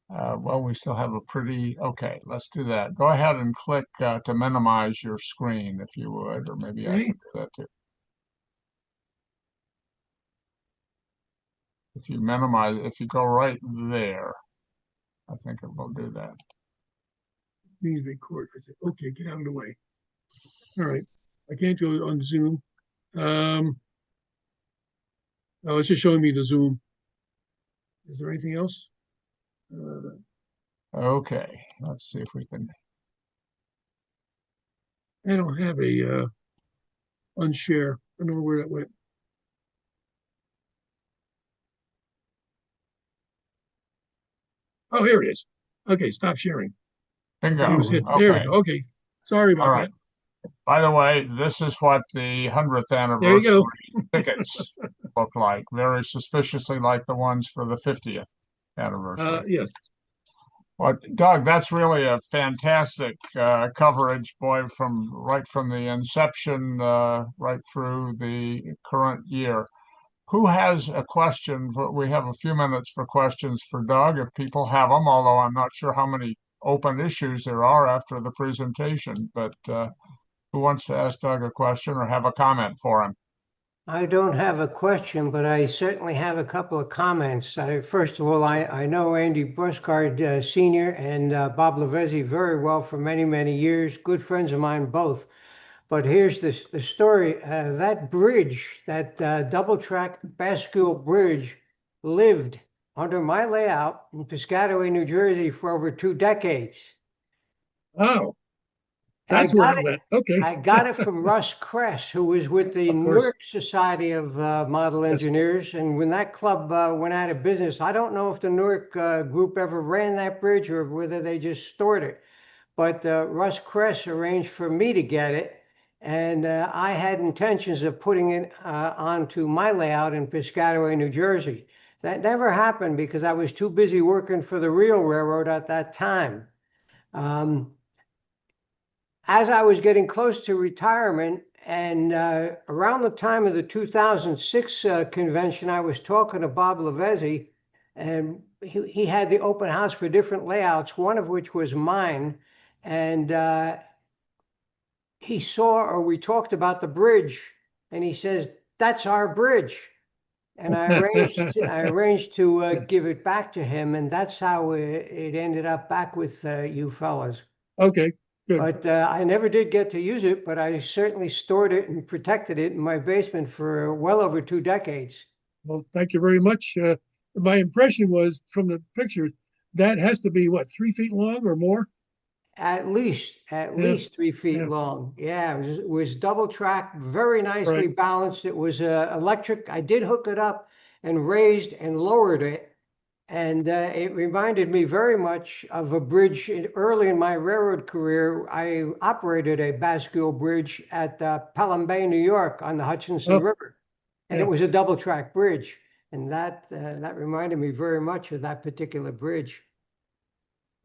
Well, we still have okay, let's do that. Go ahead and click to minimize your screen if you would, or maybe I can do that too. If you go right there, I think it will do that. Please record. I said, okay, get out of the way. All right. I can't go on Zoom. Oh, it's just showing me the Zoom. Is there anything else? Okay, let's see if we can. I don't have a unshare. I don't know where that went. Oh, here it is. Okay, stop sharing. Bingo. It was hidden. Okay. There we go. Okay. Sorry about All right. that. By the way, this is what the 100th There you anniversary go. tickets look like? Very suspiciously like the ones for the 50th anniversary. Yes. Well, Doug, that's really a fantastic coverage, boy, from right from the inception right through the current year. Who has a question? We have a few minutes for questions for Doug, if people have them, although I'm not sure how many open issues there are after the presentation. But who wants to ask Doug a question or have a comment for him? I don't have a question, but I certainly have a couple of comments. First of all, I know Andy Bruscard Sr. and Bob Lavezzi very well for many, many years, good friends of mine both. But here's the story. That bridge, that double track bascule bridge, lived under my layout in Piscataway, New Jersey for over 2 decades. Oh, I that's where got it it. went. Okay. I got it from Russ Kress, who was with the Of course. Newark Society of Model Yes. Engineers. And when that club went out of business, I don't know if the Newark group ever ran that bridge or whether they just stored it. But Russ Kress arranged for me to get it. And I had intentions of putting it onto my layout in Piscataway, New Jersey. That never happened because I was too busy working for the real railroad at that time. Um, as I was getting close to retirement and around the time of the 2006 convention, I was talking to Bob Lavezzi, and he had the open house for different layouts, one of which was mine. And he saw, or we talked about the bridge, and he says, "That's our bridge." And I arranged to give it back to him, and that's how it ended up back with you fellas. Okay, good. But I never did get to use it, but I certainly stored it and protected it in my basement for well over 2 decades. Well, thank you very much. My impression was from the pictures that has to be what, 3 feet long or more? At Yeah, least 3 feet yeah, long. Yeah, it was double track, very nicely right. balanced. It was electric. I did hook it up and raised and lowered it. And it reminded me very much of a bridge early in my railroad career. I operated a bascule bridge at Pelham Bay, New York on the Hutchinson Oh, River. And it yeah. was a double track bridge. And that reminded me very much of that particular bridge.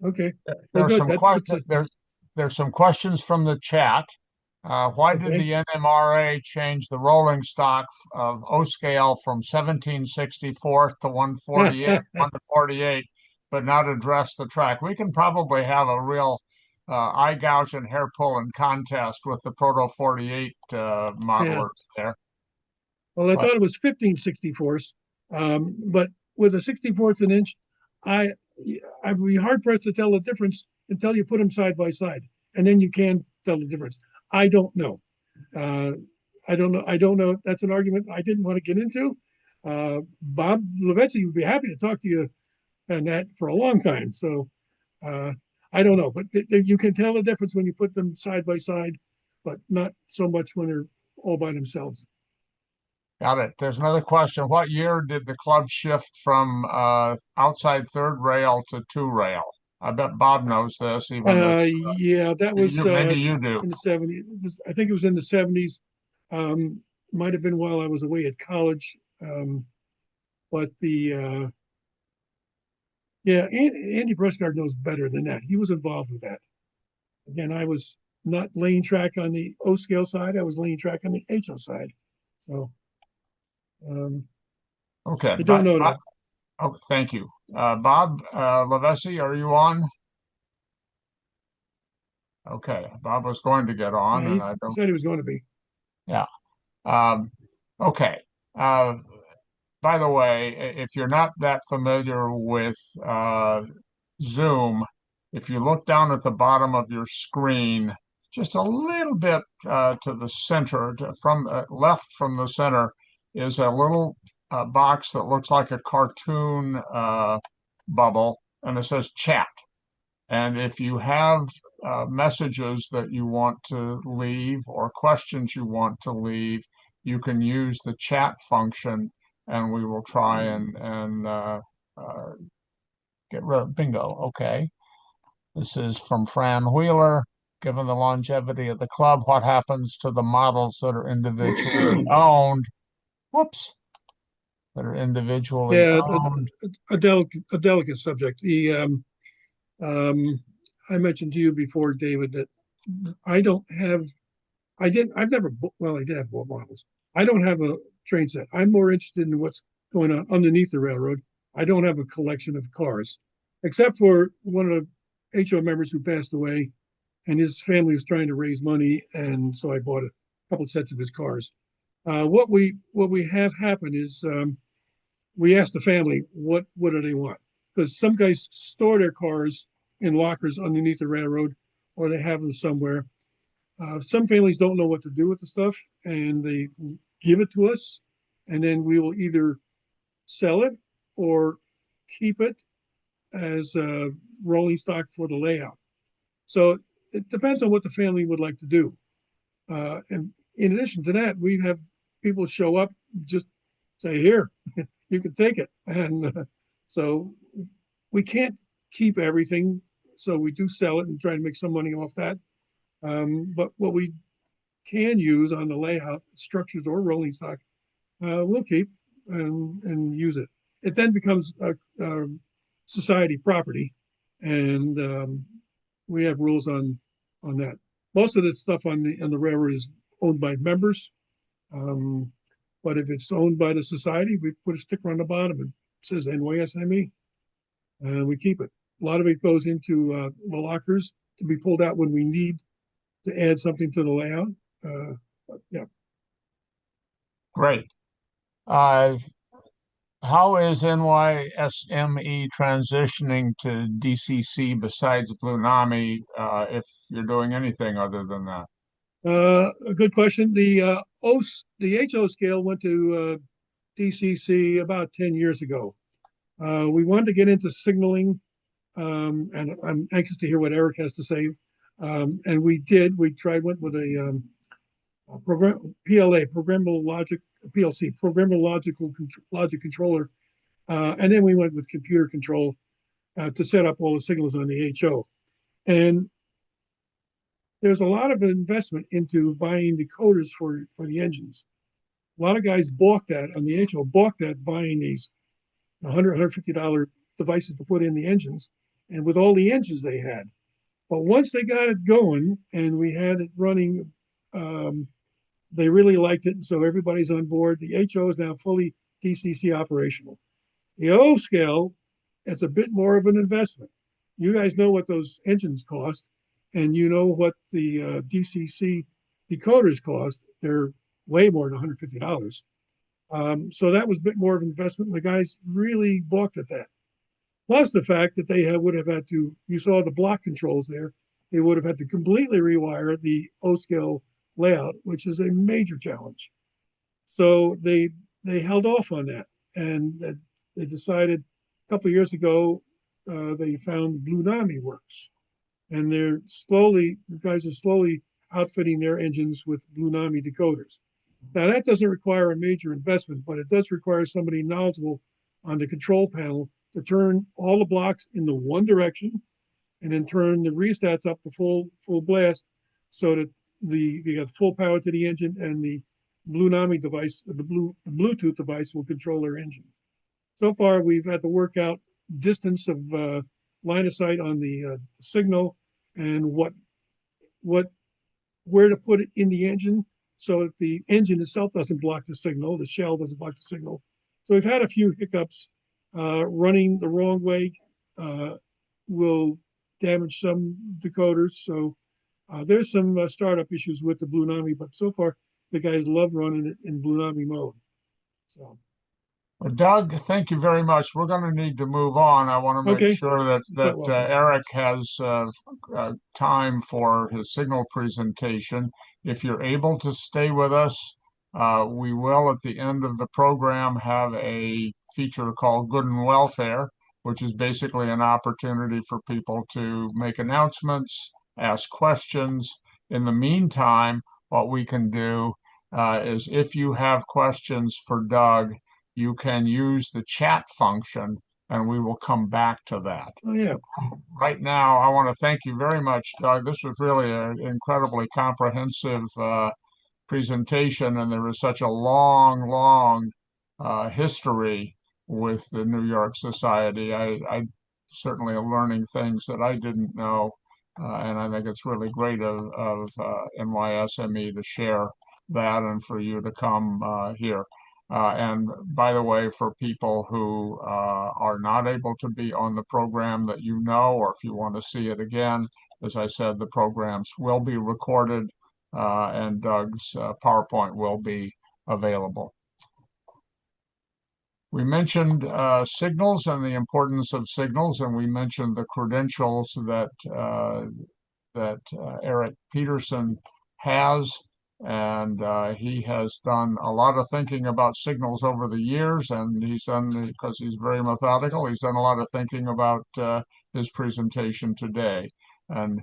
Okay. There Well, are good. some That que puts it. there's some questions from the chat. Why did Okay. the NMRA change the rolling stock of O scale from 1764 to 148, 1 to 48, but not address the track? We can probably have a real eye gouge and hair pulling contest with the Proto 48 Yeah. modelers there. Well, I But thought it was 15/64ths, but with a 64th an inch, I I'd be hard pressed to tell the difference until you put them side by side, and then you can tell the difference. I don't know. Uh, I don't know. I don't know. That's an argument I didn't want to get into. Bob Lavezzi would be happy to talk to you on that for a long time. So uh, I don't know, but you can tell the difference when you put them side by side, but not so much when they're all by themselves. got it. There's another question. What year did the club shift from outside third rail to two rail? I bet Bob knows this, even if Yeah, that was maybe you do. in the 70s. I think it was in the 70s. Might have been while I was away at college. But yeah, Andy Bruscard knows better than that. He was involved with that. Again, I was not laying track on the O scale side. I was laying track on the HO side. So um, Okay, I don't know Bob, that. oh, thank you. Bob Lavesi, are you on? Okay, Bob was going to get on, Yeah, and I he don't. said he was going to be. Yeah. Um, okay. Uh, by the way, if you're not that familiar with Zoom, if you look down at the bottom of your screen, just a little bit to the center, from left from the center, is a little box that looks like a cartoon bubble, and it says chat. And if you have messages that you want to leave or questions you want to leave, you can use the chat function, and we will try and get rid of bingo. Okay. This is from Fran Wheeler. Given the longevity of the club, what happens to the models that are individually owned? Whoops. that are individually Yeah, owned. a delicate subject. Um, I mentioned to you before, David, that I don't have, I've never, well, I did have bought models. I don't have a train set. I'm more interested in what's going on underneath the railroad. I don't have a collection of cars, except for one of the HO members who passed away, and his family was trying to raise money, and so I bought a couple sets of his cars. What we have happen is we asked the family what do they want, because some guys store their cars in lockers underneath the railroad, or they have them somewhere. Some families don't know what to do with the stuff, and they give it to us, and then we will either sell it or keep it as rolling stock for the layout. So it depends on what the family would like to do. And in addition to that, we have people show up, just say, here, you can take it. And so we can't keep everything. So we do sell it and try to make some money off that. But what we can use on the layout, structures or rolling stock, we'll keep and use it. It then becomes a society property, and we have rules on that. Most of the stuff on the railroad is owned by members, um, but if it's owned by the society, we put a sticker on the bottom and it says NYSME, and we keep it. A lot of it goes into the lockers to be pulled out when we need to add something to the layout. But yeah. Great. Uh, how is NYSME transitioning to DCC besides Blue Nami, if you're doing anything other than that? A good question. The HO scale went to DCC about 10 years ago. We wanted to get into signaling, and I'm anxious to hear what Eric has to say. And we did. We went with a program PLA, programmable logic, PLC, programmable logic controller, and then we went with computer control to set up all the signals on the HO. And there's a lot of investment into buying decoders for the engines. A lot of guys balked at on the HO, balked at buying these $100, $150 devices to put in the engines, and with all the engines they had. But once they got it going and we had it running, they really liked it. And so everybody's on board. The HO is now fully DCC operational. The O scale, it's a bit more of an investment. You guys know what those engines cost, and you know what the DCC decoders cost. They're way more than $150. So that was a bit more of an investment. And the guys really balked at that. Plus the fact that would have had to, you saw the block controls there, they would have had to completely rewire the O scale layout, which is a major challenge. So they held off on that, and they decided a couple of years ago they found Blue Nami works, and the guys are slowly outfitting their engines with Blue Nami decoders. Now that doesn't require a major investment, but it does require somebody knowledgeable on the control panel to turn all the blocks in the one direction, and then turn the rheostats up to full blast, so that you got full power to the engine, and the Blue Nami device, the Bluetooth device, will control their engine. So far, we've had to work out distance of line of sight on the signal, and where to put it in the engine so that the engine itself doesn't block the signal, the shell doesn't block the signal. So we've had a few hiccups. Running the wrong way will damage some decoders. So there's some startup issues with the Blue Nami, but so far the guys love running it in Blue Nami mode. So. Well, Doug, thank you very much. We're going to need to move on. I want to make Okay. sure that Eric has time for his signal presentation. If you're able to stay with us, we will at the end of the program have a feature called Good and Welfare, which is basically an opportunity for people to make announcements, ask questions. In the meantime, what we can do is if you have questions for Doug, you can use the chat function and we will come back to that. Oh, yeah. Right now, I want to thank you very much, Doug. This was really an incredibly comprehensive presentation, and there was such a long history with the New York Society. I certainly am learning things that I didn't know, and I think it's really great of NYSME to share that and for you to come here. And by the way, for people who are not able to be on the program that you know, or if you want to see it again, as I said, the programs will be recorded and Doug's PowerPoint will be available. We mentioned signals and the importance of signals, and we mentioned the credentials that Eric Peterson has, and he has done a lot of thinking about signals over the years, and he's done, because he's very methodical, he's done a lot of thinking about his presentation today. And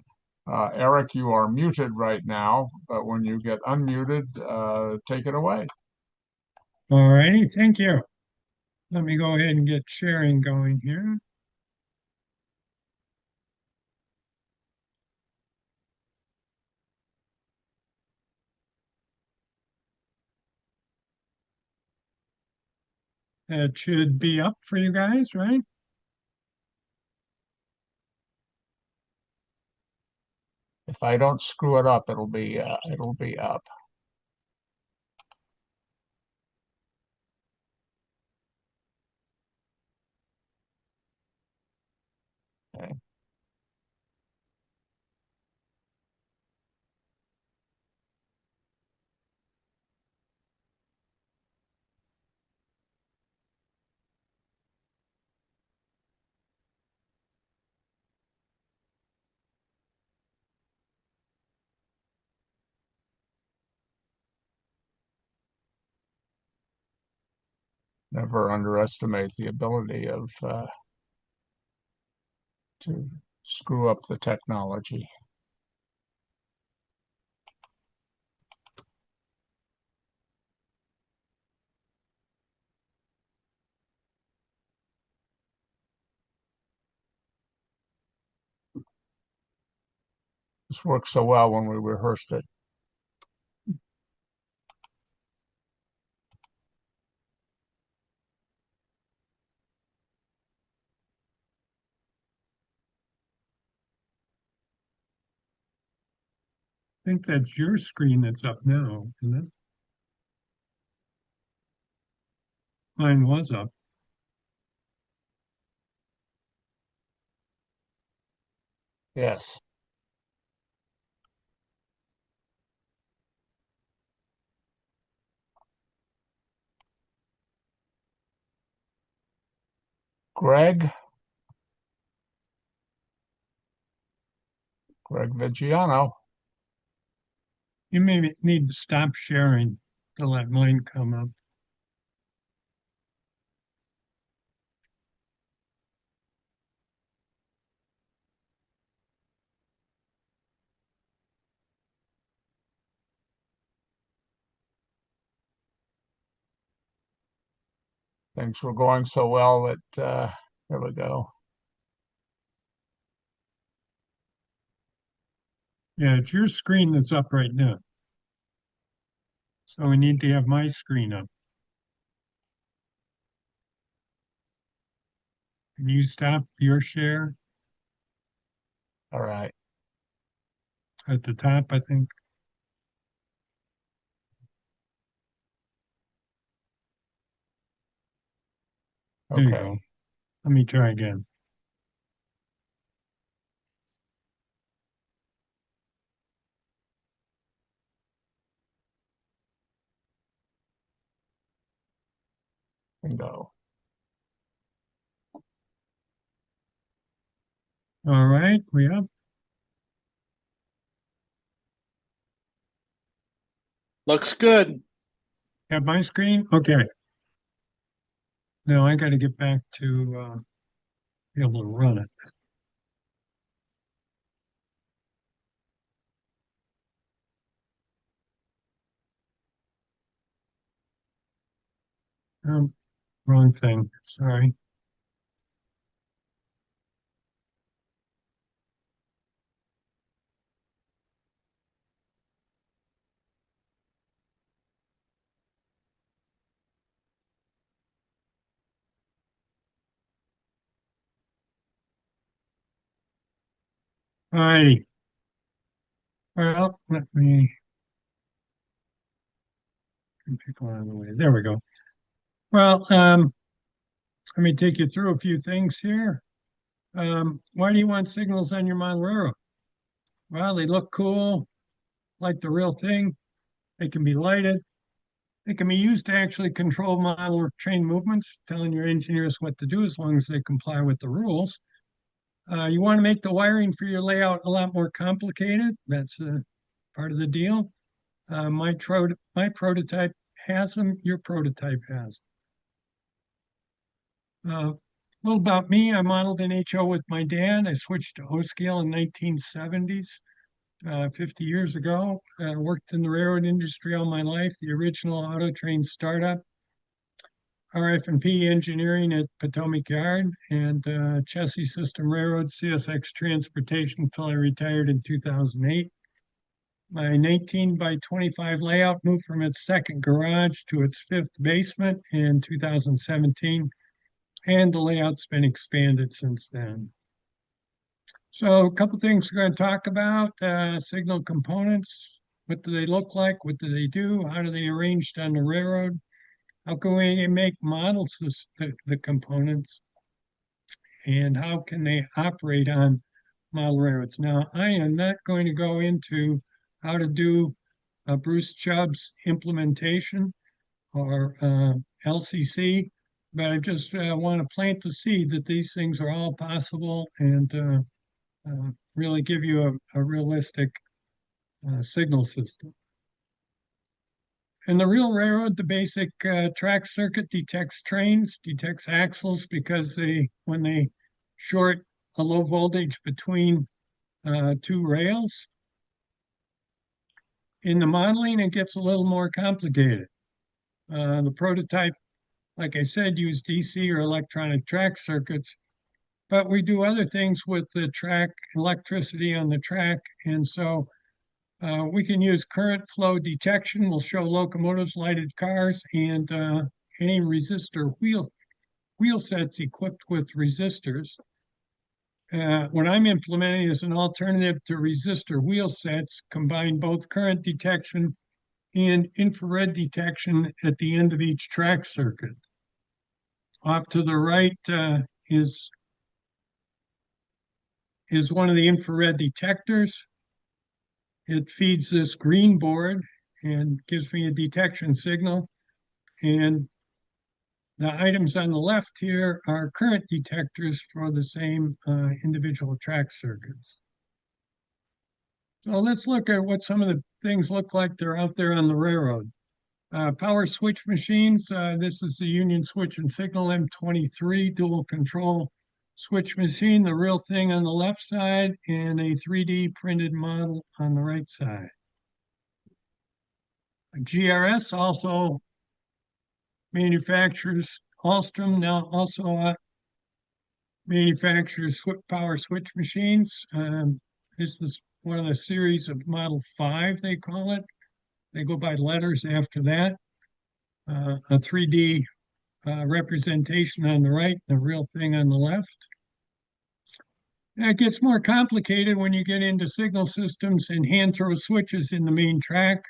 Eric, you are muted right now, but when you get unmuted, take it away. All righty, thank you. Let me go ahead and get sharing going here. That should be up for you guys, right? If I don't screw it up, it'll be up. Okay. Never underestimate the ability of to screw up the technology. This worked so well when we rehearsed it. I think that's your screen that's up now, isn't it? Mine was up. Yes. Greg Vigiano. You may need to stop sharing to let mine come up. Things were going so well that there we go. Yeah, it's your screen that's up right now. So we need to have my screen up. Can you stop your share All right. at the top, I think? There you Okay. go. Let me try again. Bingo. All right, we up? Looks good. Have my screen? Okay. Now I got to get back to be able to run it. Wrong thing. Sorry. All righty. Well, let me pick along the way. There we go. Well, let me take you through a few things here. Why do you want signals on your model railroad? Well, they look cool, like the real thing. They can be lighted. They can be used to actually control model or train movements, telling your engineers what to do as long as they comply with the rules. You want to make the wiring for your layout a lot more complicated. That's part of the deal. My prototype has them. Your prototype has them. A little about me. I modeled in HO with my dad. I switched to O scale in 1970s, 50 years ago. Worked in the railroad industry all my life. The original auto train startup, RF&P engineering at Potomac Yard, and chassis system railroad, CSX transportation until I retired in 2008. My 19 by 25 layout moved from its second garage to its fifth basement in 2017, and the layout's been expanded since then. So a couple things we're going to talk about, signal components. What do they look like? What do they do? How do they arranged on the railroad? How can we make models of the components? And how can they operate on model railroads? Now, I am not going to go into how to do Bruce Chubb's implementation or LCC, but I just want to plant the seed that these things are all possible and really give you a realistic signal system. In the real railroad, the basic track circuit detects trains, detects axles because when they short a low voltage between two rails. In the modeling, it gets a little more complicated. The prototype, like I said, used DC or electronic track circuits, but we do other things with the track, electricity on the track, and so we can use current flow detection. We'll show locomotives, lighted cars, and any resistor wheel sets equipped with resistors. What I'm implementing is an alternative to resistor wheel sets, combine both current detection and infrared detection at the end of each track circuit. Off to the right is one of the infrared detectors. It feeds this green board and gives me a detection signal. And the items on the left here are current detectors for the same individual track circuits. So let's look at what some of the things look like they're out there on the railroad. Power switch machines. This is the Union Switch and Signal M23 dual control switch machine, the real thing on the left side, and a 3D printed model on the right side. GRS also manufactures, Alstrom now also manufactures power switch machines. This is one of the series of Model 5, they call it. They go by letters after that. A 3D representation on the right, the real thing on the left. It gets more complicated when you get into signal systems and hand throw switches in the main track.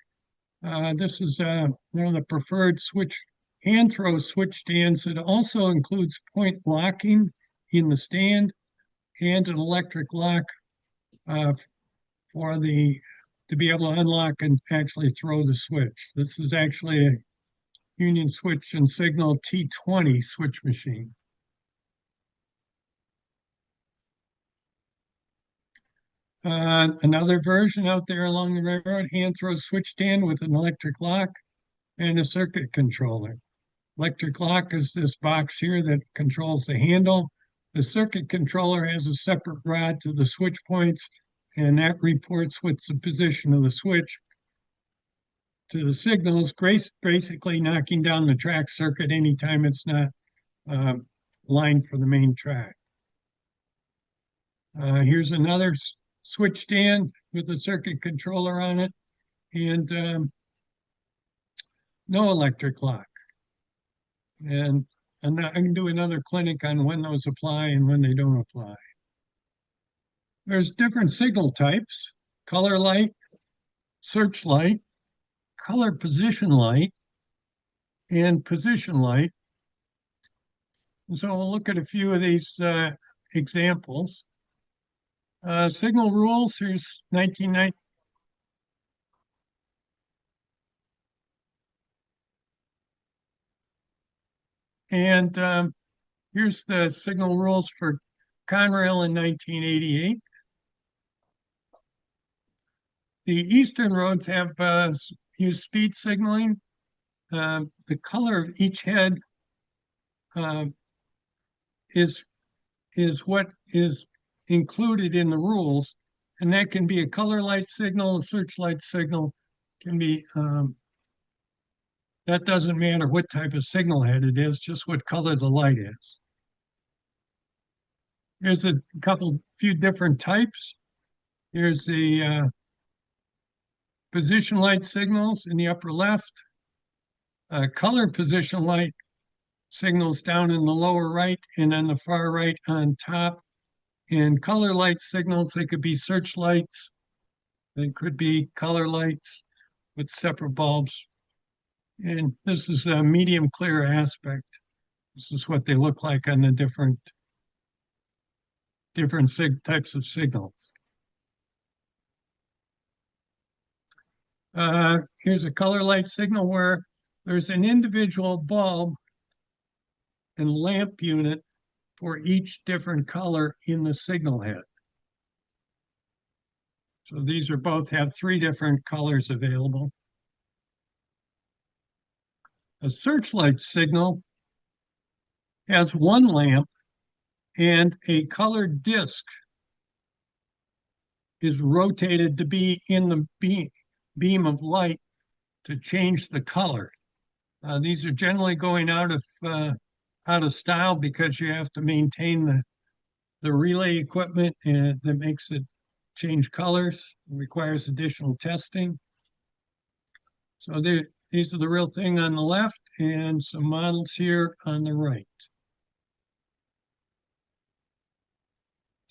This is one of the preferred hand throw switch stands. It also includes point locking in the stand and an electric lock to be able to unlock and actually throw the switch. This is actually a Union Switch and Signal T20 switch machine. Another version out there along the railroad, hand throw switch stand with an electric lock and a circuit controller. Electric lock is this box here that controls the handle. The circuit controller has a separate rod to the switch points, and that reports what's the position of the switch to the signals, basically knocking down the track circuit anytime it's not lined for the main track. Here's another switch stand with a circuit controller on it and no electric lock. And I can do another clinic on when those apply and when they don't apply. There's different signal types: color light, searchlight, color position light, and position light. And so we'll look at a few of these examples. Signal rules, here's 1990. And here's the signal rules for Conrail in 1988. The eastern roads have used speed signaling. The color of each head is what is included in the rules, and that can be a color light signal, a searchlight signal, can be that doesn't matter what type of signal head it is, just what color the light is. There's a few different types. Here's the position light signals in the upper left, color position light signals down in the lower right, and on the far right on top. And color light signals, they could be searchlights, they could be color lights with separate bulbs. And this is a medium clear aspect. This is what they look like on the different types of signals. Here's a color light signal where there's an individual bulb and lamp unit for each different color in the signal head. So these are both have 3 different colors available. A searchlight signal has 1 lamp and a colored disc is rotated to be in the beam of light to change the color. These are generally going out of style because you have to maintain the relay equipment, and that makes it change colors, requires additional testing. So these are the real thing on the left and some models here on the right.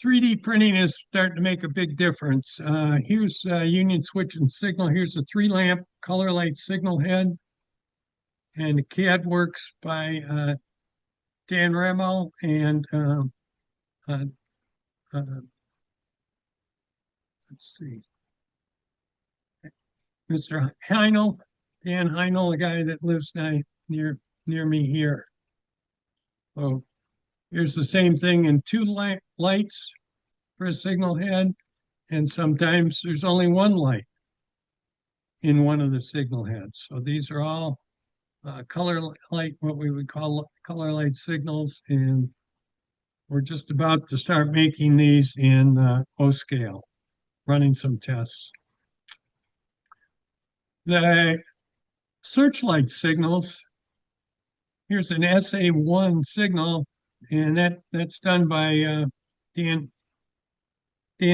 3D printing is starting to make a big difference. Here's Union Switch and Signal. Here's a 3-lamp color light signal head. And the CAD works by Dan Remmel and let's see, Mr. Heinel, Dan Heinel, a guy that lives near me here. Oh, here's the same thing in 2 lights for a signal head, and sometimes there's only 1 light in one of the signal heads. So these are all color light, what we would call color light signals, and we're just about to start making these in O-scale, running some tests. The searchlight signals, here's an SA1 signal, and that's done by Dan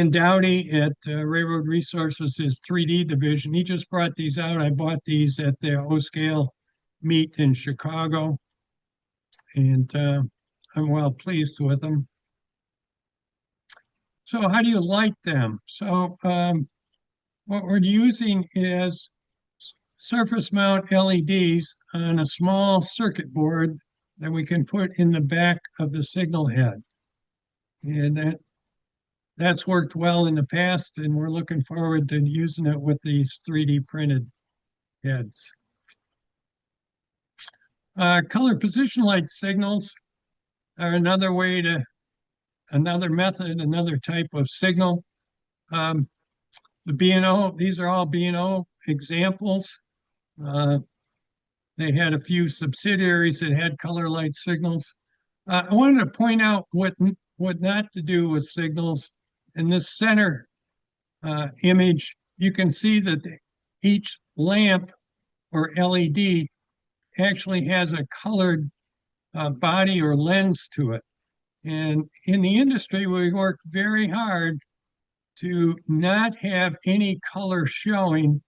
Dowdy at Railroad Resources, his 3D division. He just brought these out. I bought these at the O-scale meet in Chicago, and I'm well pleased with them. So how do you light them? So what we're using is surface mount LEDs on a small circuit board that we can put in the back of the signal head. And that's worked well in the past, and we're looking forward to using it with these 3D printed heads. Color position light signals are another method, another type of signal. The B&O, these are all B&O examples. They had a few subsidiaries that had color light signals. I wanted to point out what not to do with signals. In this center image, you can see that each lamp or LED actually has a colored body or lens to it. And in the industry, we work very hard to not have any color showing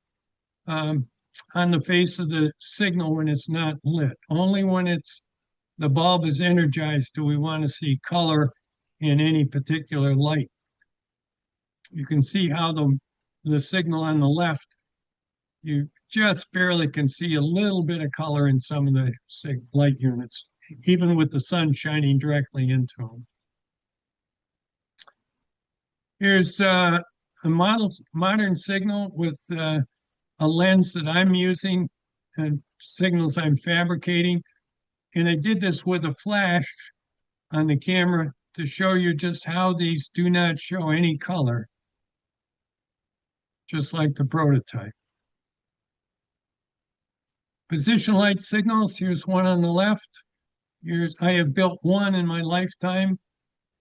on the face of the signal when it's not lit. Only when the bulb is energized do we want to see color in any particular light. You can see how the signal on the left, you just barely can see a little bit of color in some of the light units, even with the sun shining directly into them. Here's a modern signal with a lens that I'm using and signals I'm fabricating. And I did this with a flash on the camera to show you just how these do not show any color, just like the prototype. Position light signals, here's one on the left. I have built one in my lifetime,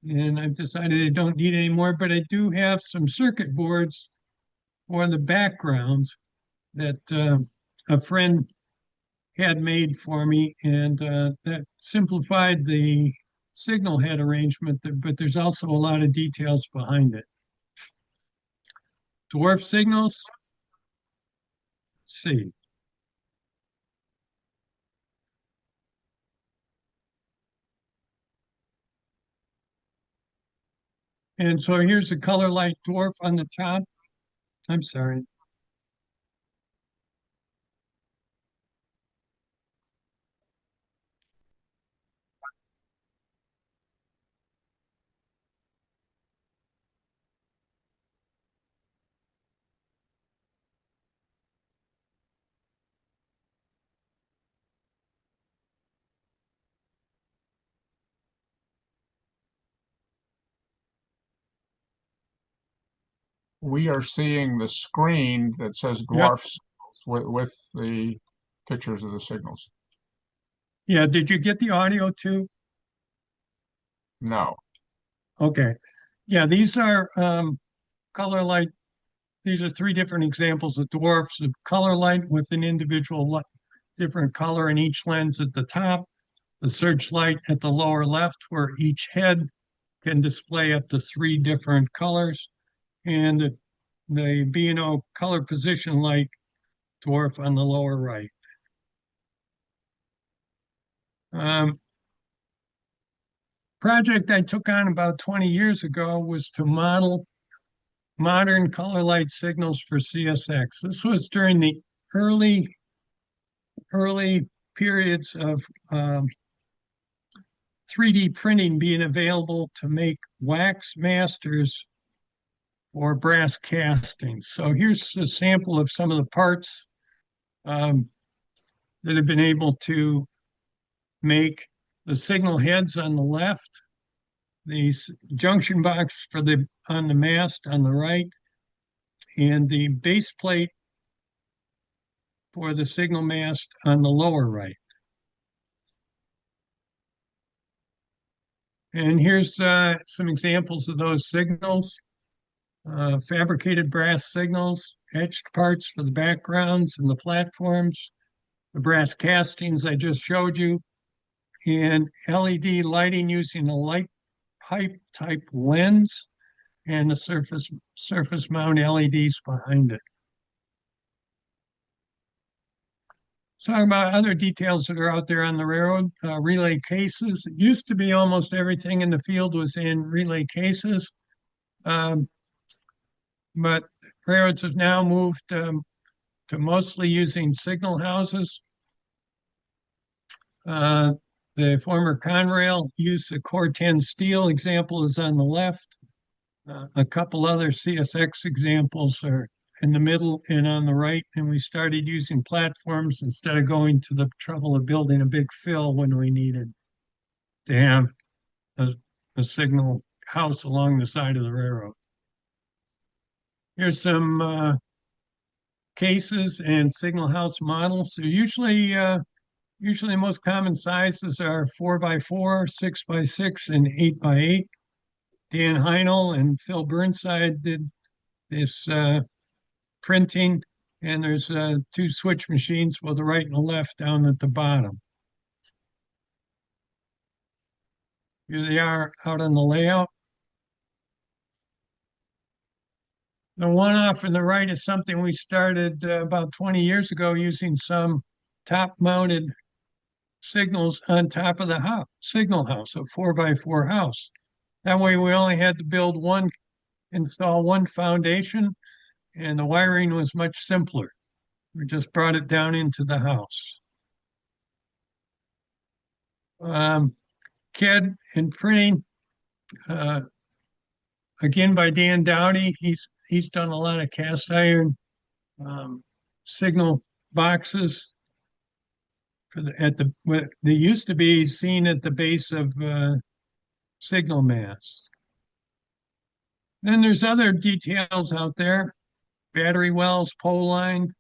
and I've decided I don't need any more, but I do have some circuit boards for the background that a friend had made for me, and that simplified the signal head arrangement, but there's also a lot of details behind it. Dwarf signals, let's see. And so here's the color light dwarf on the top. I'm sorry. We are seeing the screen that says Yep. dwarf signals with the pictures of the signals. Yeah, did you get the audio too? No. Okay. Yeah, these are color light. These are three different examples of dwarfs of color light with an individual different color in each lens at the top, the searchlight at the lower left, where each head can display up to three different colors, and the B&O color position light dwarf on the lower right. Project I took on about 20 years ago was to model modern color light signals for CSX. This was during the early periods of 3D printing being available to make wax masters or brass castings. So here's a sample of some of the parts that have been able to make the signal heads on the left, the junction box for on the mast on the right, and the base plate for the signal mast on the lower right. And here's some examples of those signals. Fabricated brass signals, etched parts for the backgrounds and the platforms, the brass castings I just showed you, and LED lighting using a light pipe type lens and the surface mount LEDs behind it. Talking about other details that are out there on the railroad, relay cases. It used to be almost everything in the field was in relay cases, but railroads have now moved to mostly using signal houses. The former Conrail used a Core 10 steel example is on the left. A couple other CSX examples are in the middle and on the right, and we started using platforms instead of going to the trouble of building a big fill when we needed to have a signal house along the side of the railroad. Here's some cases and signal house models. So usually the most common sizes are 4x4, 6x6, and 8x8. Dan Heinel and Phil Burnside did this printing, and there's two switch machines with the right and the left down at the bottom. Here they are out on the layout. The one off on the right is something we started about 20 years ago using some top-mounted signals on top of the house, signal house, a 4x4 house. That way we only had to build one install one foundation, and the wiring was much simpler. We just brought it down into the house. CAD and printing, again by Dan Dowdy. He's done a lot of cast iron signal boxes they used to be seen at the base of signal masts. Then there's other details out there: battery wells, pole line,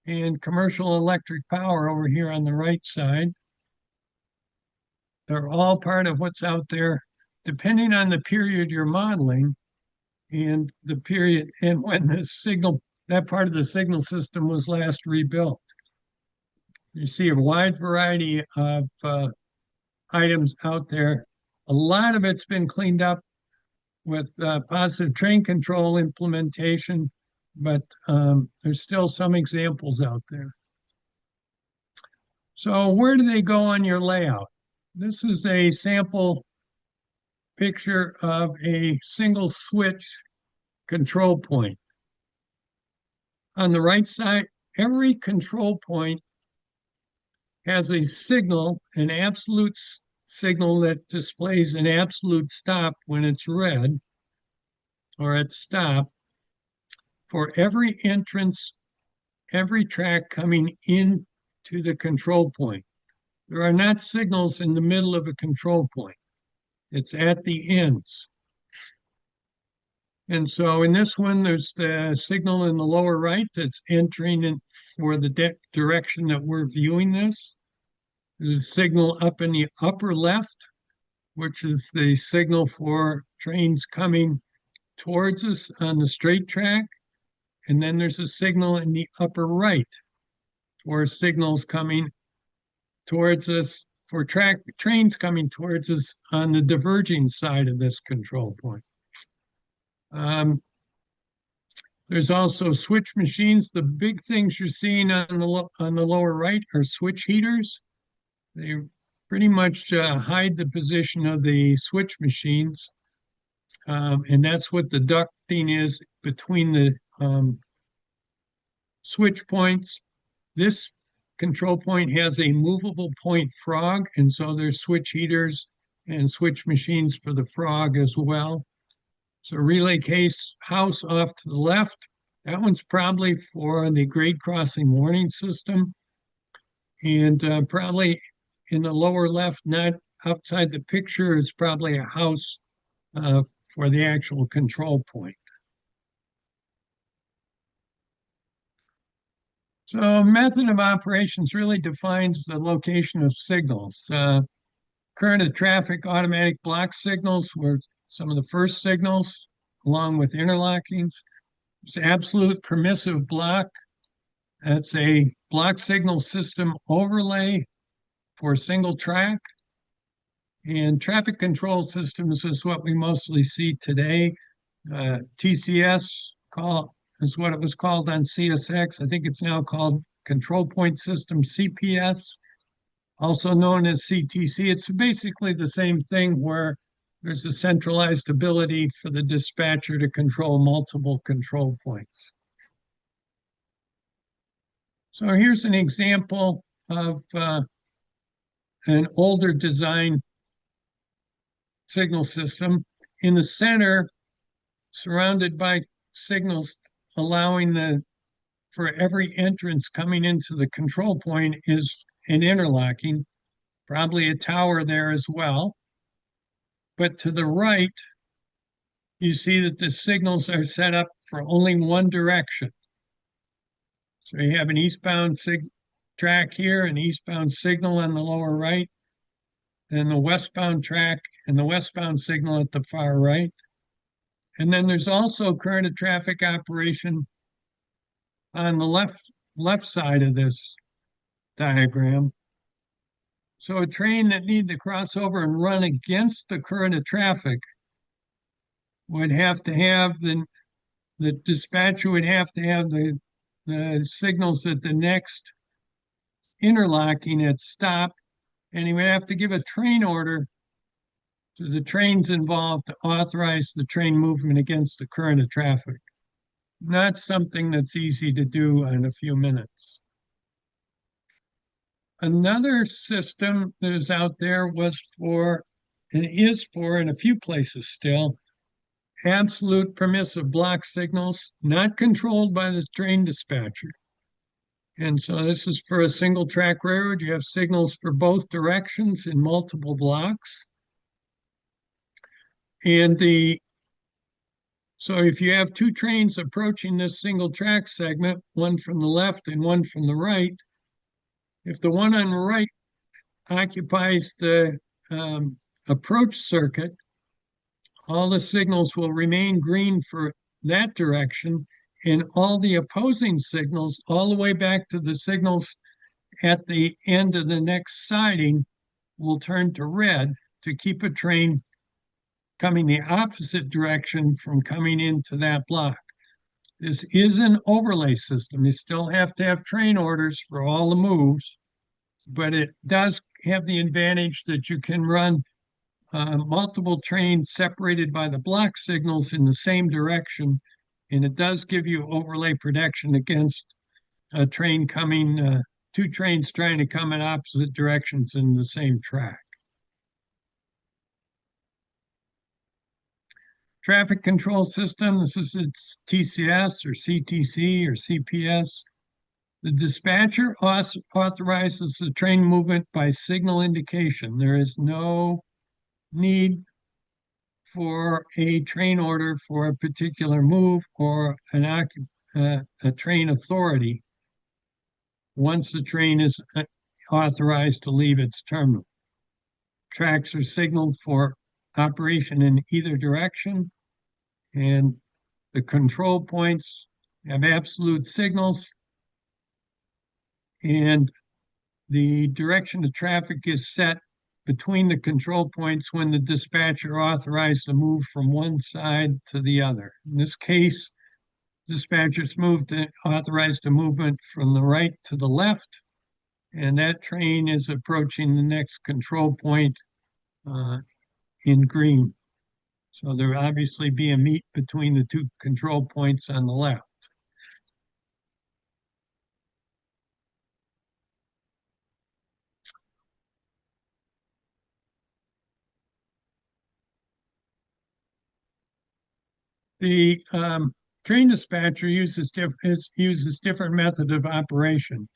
and commercial electric power over here on the right side. They're all part of what's out there, depending on the period you're modeling and the period and when that part of the signal system was last rebuilt. You see a wide variety of items out there. A lot of it's been cleaned up with positive train control implementation, but there's still some examples out there. So where do they go on your layout? This is a sample picture of a single switch control point. On the right side, every control point has a signal, an absolute signal that displays an absolute stop when it's red or at stop for every entrance, every track coming in to the control point. There are not signals in the middle of a control point. It's at the ends. And so in this one, there's the signal in the lower right that's entering in for the direction that we're viewing this. There's a signal up in the upper left, which is the signal for trains coming towards us on the straight track. And then there's a signal in the upper right for signals coming towards us, for trains coming towards us on the diverging side of this control point. There's also switch machines. The big things you're seeing on the lower right are switch heaters. They pretty much hide the position of the switch machines. And that's what the ducting is between the switch points. This control point has a movable point frog, and so there's switch heaters and switch machines for the frog as well. So relay case house off to the left, that one's probably for the grade crossing warning system. And probably in the lower left, not outside the picture, is probably a house for the actual control point. So method of operations really defines the location of signals. Current of traffic automatic block signals were some of the first signals, along with interlockings. It's absolute permissive block. That's a block signal system overlay for single track. And traffic control systems is what we mostly see today. TCS is what it was called on CSX. I think it's now called Control Point System, CPS, also known as CTC. It's basically the same thing where there's a centralized ability for the dispatcher to control multiple control points. So here's an example of an older design signal system. In the center, surrounded by signals allowing for every entrance coming into the control point is an interlocking, probably a tower there as well. But to the right, you see that the signals are set up for only one direction. So you have an eastbound track here, an eastbound signal on the lower right, and the westbound track and the westbound signal at the far right. And then there's also current of traffic operation on the left side of this diagram. So a train that needed to cross over and run against the current of traffic would have to have the dispatcher would have to have the signals at the next interlocking at stop, and he would have to give a train order So the train's involved to authorize the train movement against the current of traffic. Not something that's easy to do in a few minutes. Another system that is out there was for, and is for in a few places still, absolute permissive block signals, not controlled by the train dispatcher. And so this is for a single track railroad. You have signals for both directions in multiple blocks. So if you have two trains approaching this single track segment, one from the left and one from the right, if the one on the right occupies the approach circuit, all the signals will remain green for that direction, and all the opposing signals, all the way back to the signals at the end of the next siding, will turn to red to keep a train coming the opposite direction from coming into that block. This is an overlay system. You still have to have train orders for all the moves, but it does have the advantage that you can run multiple trains separated by the block signals in the same direction, and it does give you overlay protection against a train coming, two trains trying to come in opposite directions in the same track. Traffic control system, this is its TCS or CTC or CPS. The dispatcher authorizes the train movement by signal indication. There is no need for a train order for a particular move or a train authority once the train is authorized to leave its terminal. Tracks are signaled for operation in either direction, and the control points have absolute signals, and the direction of traffic is set between the control points when the dispatcher authorized the move from one side to the other. In this case, dispatchers authorized the movement from the right to the left, and that train is approaching the next control point in green. So there will obviously be a meet between the two control points on the left. The train dispatcher uses different method of operation.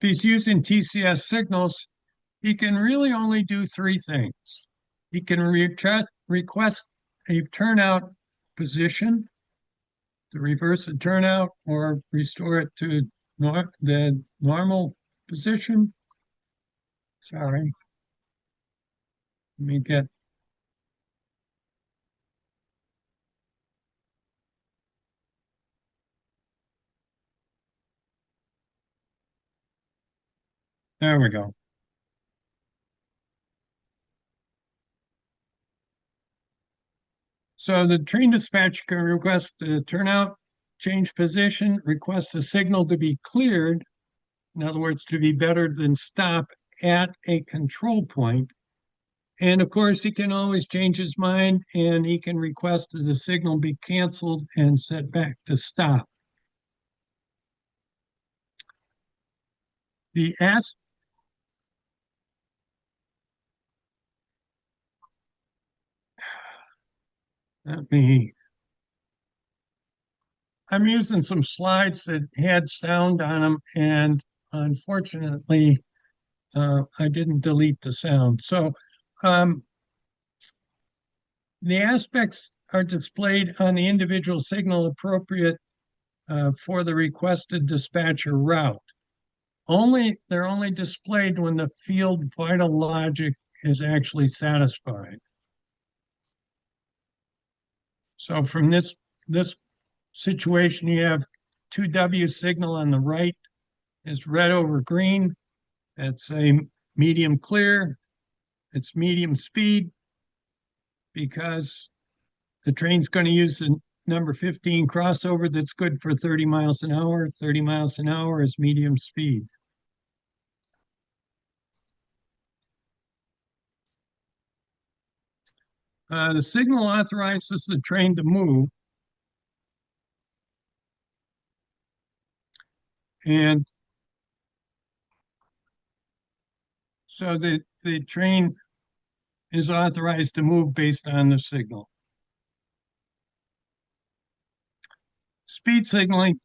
If he's using TCS signals, he can really only do three things. He can request a turnout position to reverse a turnout or restore it to the normal position. Sorry. Let me get. There we go. So the train dispatcher can request a turnout, change position, request a signal to be cleared, in other words, to be better than stop at a control point. And of course, he can always change his mind, and he can request that the signal be canceled and set back to stop. The ask I'm using some slides that had sound on them, and unfortunately, I didn't delete the sound. So the aspects are displayed on the individual signal appropriate for the requested dispatcher route. They're only displayed when the field vital logic is actually satisfied. So from this situation, you have 2W signal on the right is red over green. It's a medium clear. It's medium speed because the train's going to use the number 15 crossover that's good for 30 miles an hour. 30 miles an hour is medium speed. The signal authorizes the train to move, and so the train is authorized to move based on the signal. Speed signaling.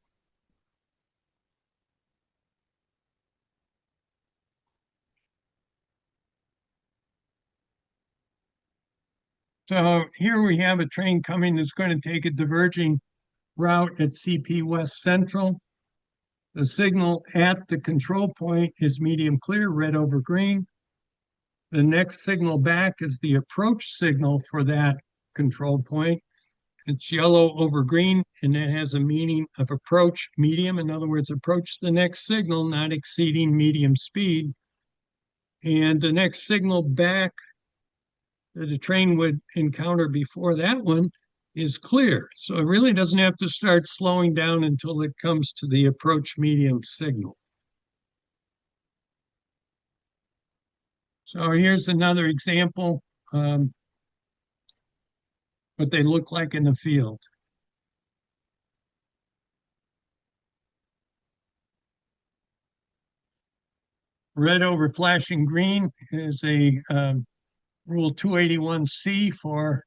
So here we have a train coming that's going to take a diverging route at CP West Central. The signal at the control point is medium clear, red over green. The next signal back is the approach signal for that control point. It's yellow over green, and that has a meaning of approach medium. In other words, approach the next signal, not exceeding medium speed. And the next signal back that a train would encounter before that one is clear. So it really doesn't have to start slowing down until it comes to the approach medium signal. So here's another example, what they look like in the field. Red over flashing green is a Rule 281C for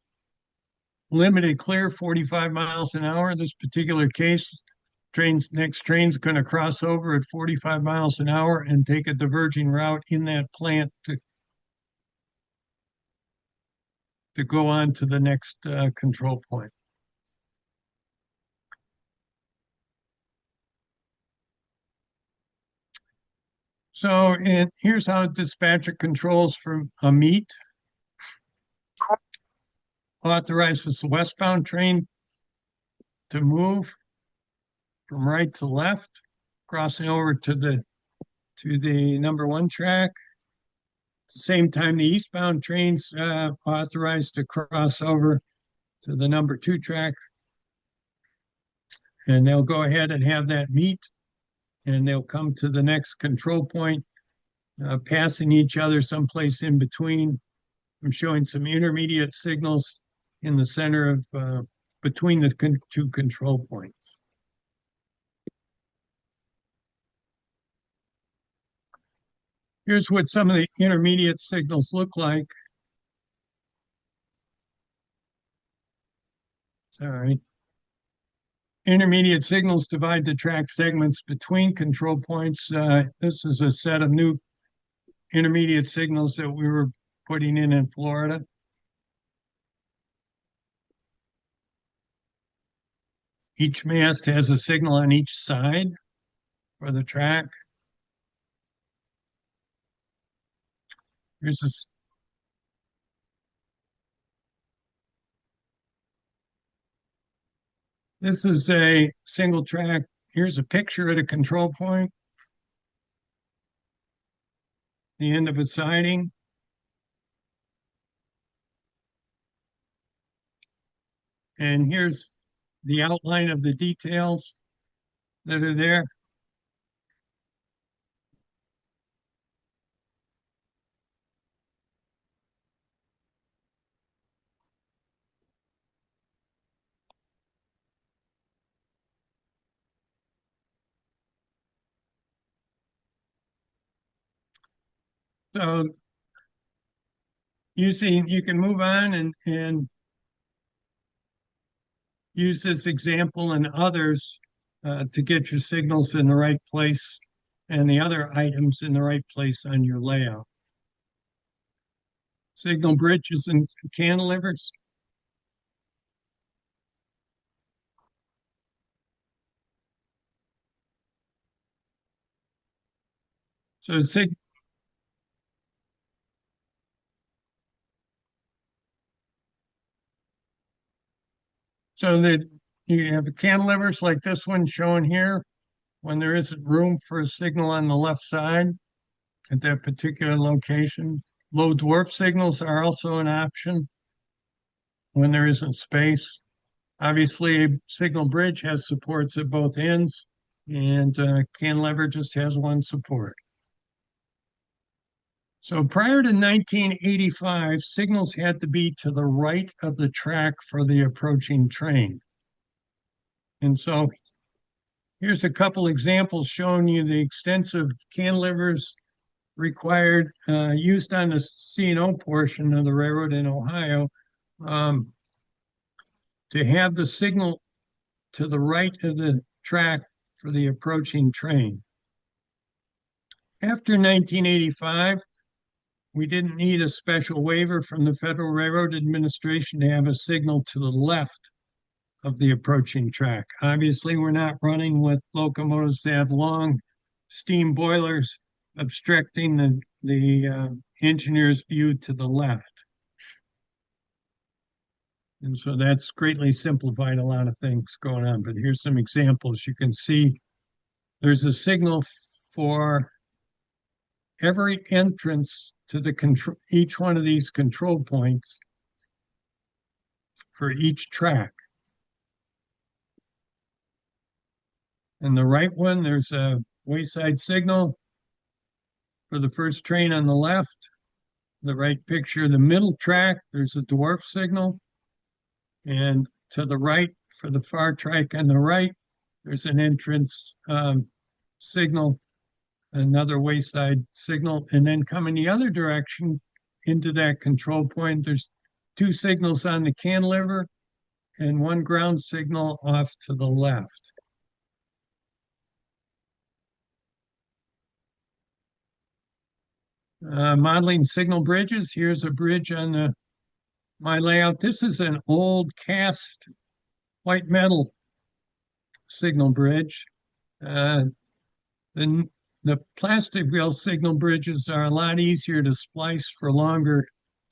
limited clear 45 miles an hour. In this particular case, next train's going to cross over at 45 miles an hour and take a diverging route in that plant to go on to the next control point. So, and here's how dispatcher controls from a meet. Authorizes the westbound train to move from right to left, crossing over to the number one track. At the same time, the eastbound trains authorized to cross over to the number two track, and they'll go ahead and have that meet, and they'll come to the next control point, passing each other someplace in between. I'm showing some intermediate signals in the center of between the two control points. Here's what some of the intermediate signals look like. Sorry. Intermediate signals divide the track segments between control points. This is a set of new intermediate signals that we were putting in Florida. Each mast has a signal on each side for the track. Here's this. This is a single track. Here's a picture at a control point. The end of a siding. And here's the outline of the details that are there. So you can move on and use this example and others to get your signals in the right place and the other items in the right place on your layout. Signal bridges and cantilevers. So so that you have cantilevers like this one shown here when there isn't room for a signal on the left side at that particular location. Low dwarf signals are also an option when there isn't space. Obviously, a signal bridge has supports at both ends, and cantilever just has one support. So prior to 1985, signals had to be to the right of the track for the approaching train. And so here's a couple examples showing you the extensive cantilevers required, used on the C&O portion of the railroad in Ohio, um, to have the signal to the right of the track for the approaching train. After 1985, we didn't need a special waiver from the Federal Railroad Administration to have a signal to the left of the approaching track. Obviously, we're not running with locomotives that have long steam boilers obstructing the engineer's view to the left. And so that's greatly simplified a lot of things going on. But here's some examples. You can see there's a signal for every entrance to the control, each one of these control points for each track. And the right one, there's a wayside signal for the first train on the left. The right picture, the middle track, there's a dwarf signal. And to the right, for the far track on the right, there's an entrance signal, another wayside signal. And then coming the other direction into that control point, there's two signals on the cantilever and one ground signal off to the left. Modeling signal bridges. Here's a bridge on my layout. This is an old cast white metal signal bridge. The plastic rail signal bridges are a lot easier to splice for longer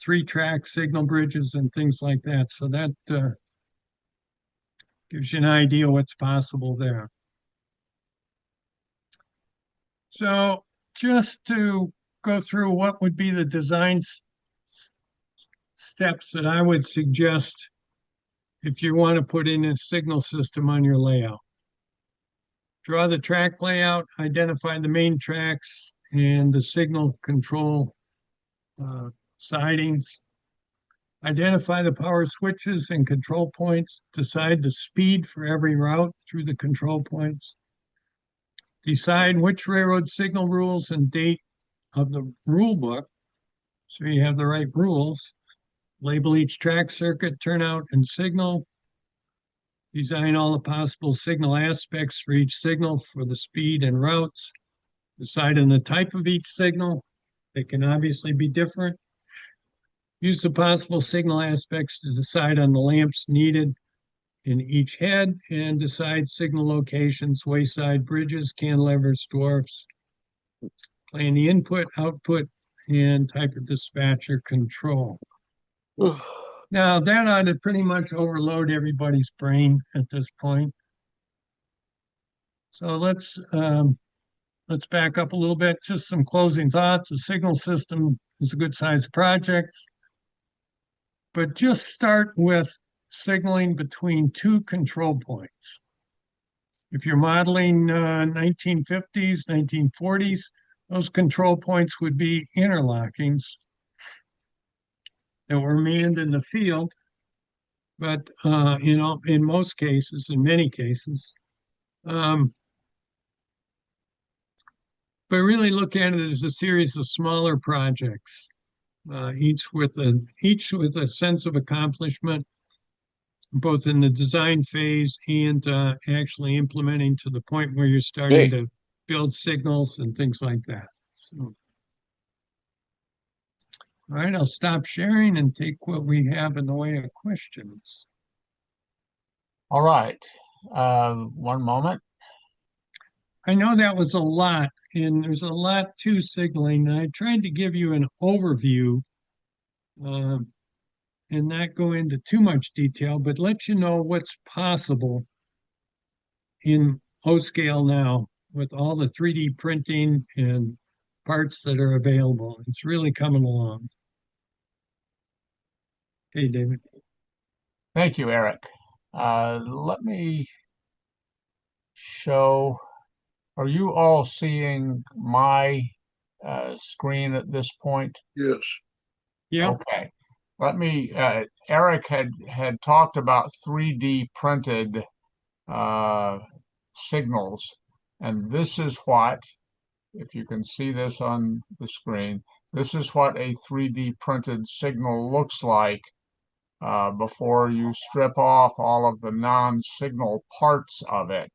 3-track signal bridges and things like that. So that gives you an idea what's possible there. So just to go through what would be the design steps that I would suggest if you want to put in a signal system on your layout. Draw the track layout, identify the main tracks and the signal control sidings. Identify the power switches and control points. Decide the speed for every route through the control points. Decide which railroad signal rules and date of the rule book, so you have the right rules. Label each track circuit, turnout, and signal. Design all the possible signal aspects for each signal for the speed and routes. Decide on the type of each signal. They can obviously be different. Use the possible signal aspects to decide on the lamps needed in each head and decide signal locations, wayside bridges, cantilevers, dwarfs. Plan the input, output, and type of dispatcher control. Now that ought to pretty much overload everybody's brain at this point. So let's back up a little bit. Just some closing thoughts. A signal system is a good sized project, but just start with signaling between two control points. If you're modeling 1950s, 1940s, those control points would be interlockings that were manned in the field, but in most cases, in many cases, but really look at it as a series of smaller projects, each with a sense of accomplishment, both in the design phase and actually implementing to the point where you're starting to build signals and things like that. So, all right, I'll stop sharing and take what we have in the way of questions. All right. One moment. I know that was a lot, and there's a lot to signaling. And I tried to give you an overview and not go into too much detail, but let you know what's possible in O-scale now with all the 3D printing and parts that are available. It's really coming along. Okay, David. Thank you, Eric. Let me show, are you all seeing my screen at this point? Yes. Yeah. Okay. Let me, Eric had talked about 3D printed uh, signals, and this is what, if you can see this on the screen, this is what a 3D printed signal looks like before you strip off all of the non-signal parts of it.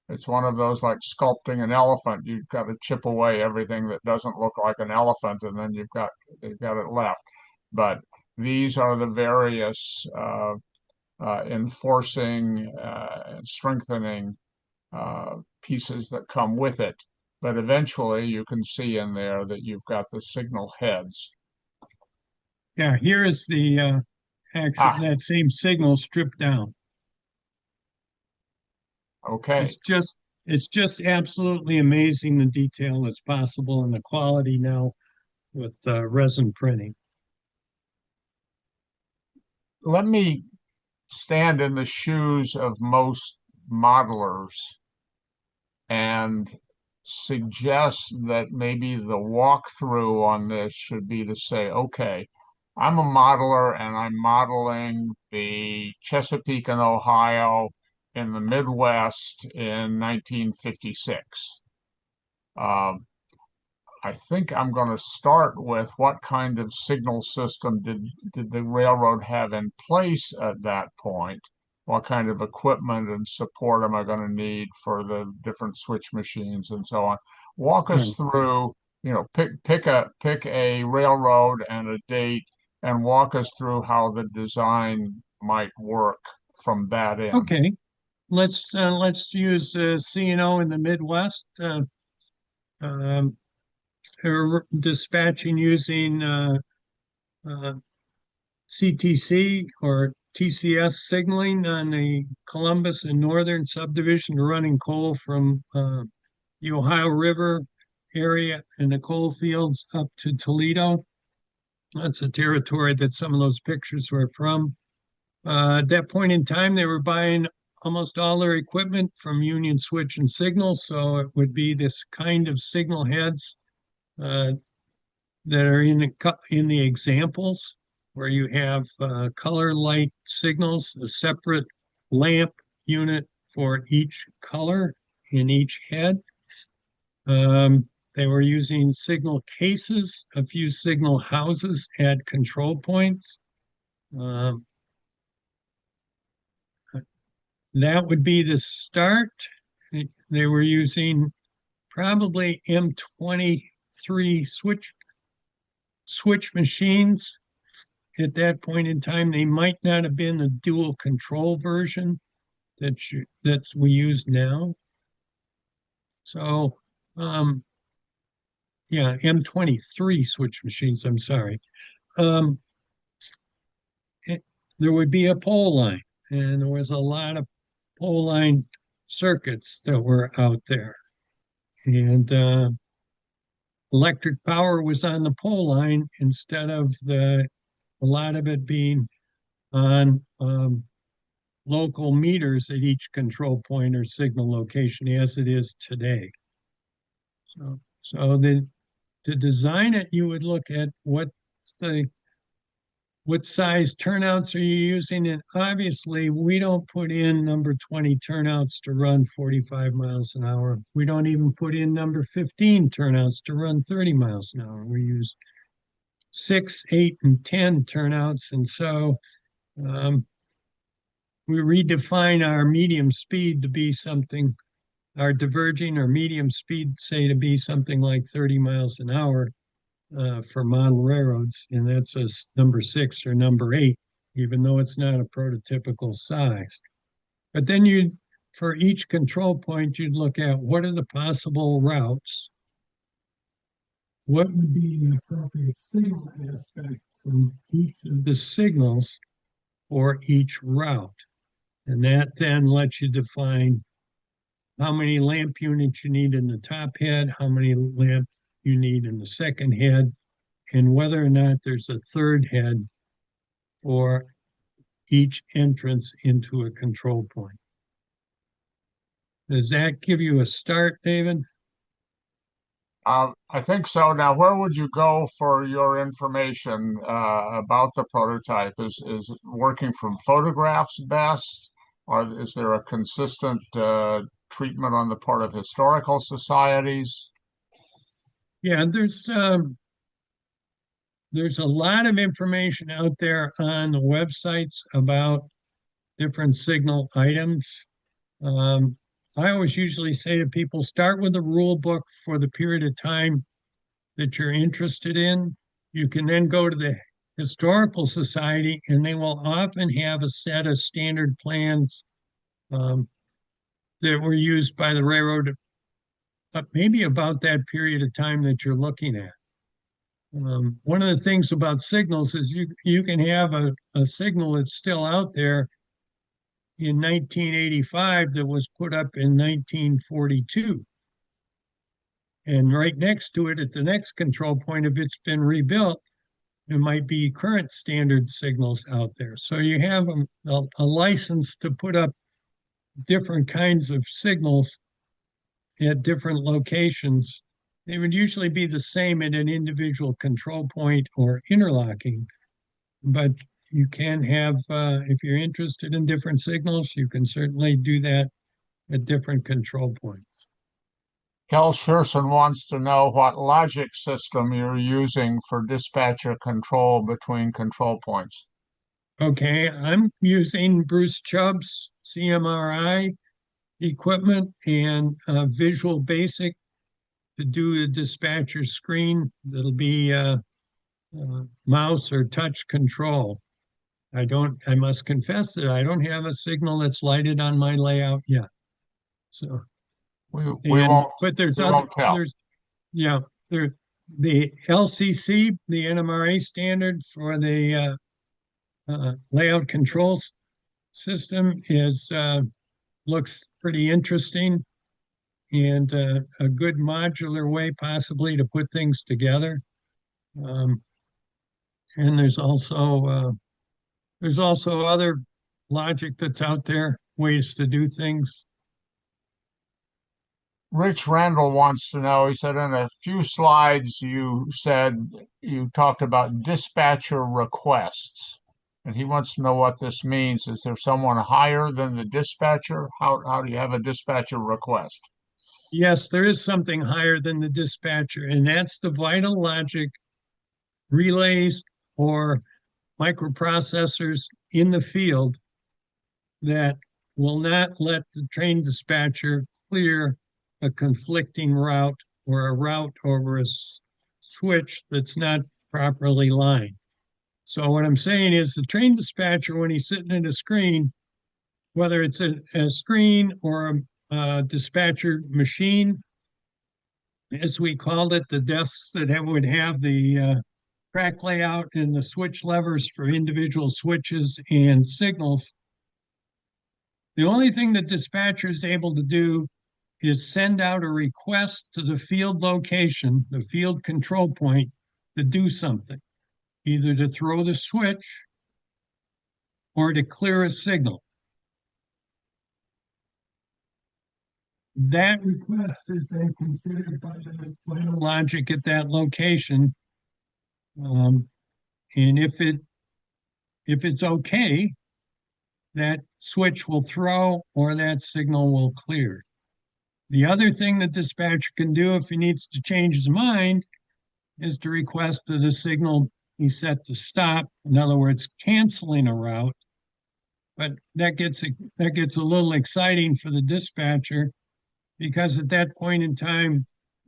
It's one of those like sculpting an elephant. You've got to chip away everything that doesn't look like an elephant, and then you've got it left. But these are the various enforcing and strengthening pieces that come with it. But eventually, you can see in there that you've got the signal heads. Yeah. Here is the actual Ah, that same signal stripped down. okay. It's just absolutely amazing the detail that's possible and the quality now with resin printing. Let me stand in the shoes of most modelers and suggest that maybe the walkthrough on this should be to say, okay, I'm a modeler and I'm modeling the Chesapeake and Ohio in the Midwest in 1956. Um, I think I'm going to start with what kind of signal system did the railroad have in place at that point? What kind of equipment and support am I going to need for the different switch machines and so on? Walk us Right. through, pick a railroad and a date and walk us through how the design might work from that end. Okay. Let's use C&O in the Midwest. Um, they're dispatching using uh, CTC or TCS signaling on the Columbus and Northern subdivision, running coal from the Ohio River area and the coal fields up to Toledo. That's a territory that some of those pictures were from. At that point in time, they were buying almost all their equipment from Union Switch and Signal, so it would be this kind of signal heads uh, that are in the examples, where you have color light signals, a separate lamp unit for each color in each head. They were using signal cases, a few signal houses at control points. Um, that would be the start. They were using probably M23 switch machines. At that point in time, they might not have been the dual control version that we use now. So, yeah, M23 switch machines. I'm sorry. Um, there would be a pole line, and there was a lot of pole line circuits that were out there, and electric power was on the pole line instead of a lot of it being on local meters at each control point or signal location as it is today. So then to design it, you would look at what size turnouts are you using? And obviously, we don't put in number 20 turnouts to run 45 miles an hour. We don't even put in number 15 turnouts to run 30 miles an hour. We use 6, 8, and 10 turnouts. And so um, we redefine our medium speed to be something, our diverging or medium speed, say, to be something like 30 miles an hour for model railroads. And that's a number 6 or number 8, even though it's not a prototypical size. But then for each control point, you'd look at what are the possible routes, what would be the appropriate signal aspect from each of the signals for each route. And that then lets you define how many lamp units you need in the top head, how many lamp you need in the second head, and whether or not there's a third head for each entrance into a control point. Does that give you a start, David? I think so. Now, where would you go for your information about the prototype? Is working from photographs best, or is there a consistent treatment on the part of historical societies? Yeah, there's a lot of information out there on the websites about different signal items. Um, I always usually say to people, start with a rule book for the period of time that you're interested in. You can then go to the Historical Society, and they will often have a set of standard plans um, that were used by the railroad, maybe about that period of time that you're looking at. One of the things about signals is you can have a signal that's still out there in 1985 that was put up in 1942. And right next to it, at the next control point, if it's been rebuilt, there might be current standard signals out there. So you have a license to put up different kinds of signals at different locations. They would usually be the same at an individual control point or interlocking, but you can have, if you're interested in different signals, you can certainly do that at different control points. Kel Shearson wants to know what logic system you're using for dispatcher control between control points. Okay, I'm using Bruce Chubb's CMRI equipment and Visual Basic to do a dispatcher screen. That'll be mouse or touch control. I must confess that I don't have a signal that's lighted on my layout yet. So, We won't but we won't tell. Yeah, there, the LCC, the NMRA standard for the layout control system is looks pretty interesting and a good modular way possibly to put things together. Um, and there's also other logic that's out there, ways to do things. Rich Randall wants to know, he said in a few slides you said you talked about dispatcher requests. And he wants to know what this means. Is there someone higher than the dispatcher? How do you have a dispatcher request? Yes, there is something higher than the dispatcher, and that's the vital logic relays or microprocessors in the field that will not let the train dispatcher clear a conflicting route or a route over a switch that's not properly lined. So what I'm saying is the train dispatcher, when he's sitting at a screen, whether it's a screen or a dispatcher machine, as we called it, the desks that would have the track layout and the switch levers for individual switches and signals. The only thing the dispatcher is able to do is send out a request to the field location, the field control point, to do something, either to throw the switch or to clear a signal. That request is then considered by the final logic at that location. And if it's okay, that switch will throw or that signal will clear. The other thing that dispatcher can do if he needs to change his mind is to request that the signal be set to stop. In other words, canceling a route. But that gets a little exciting for the dispatcher because at that point in time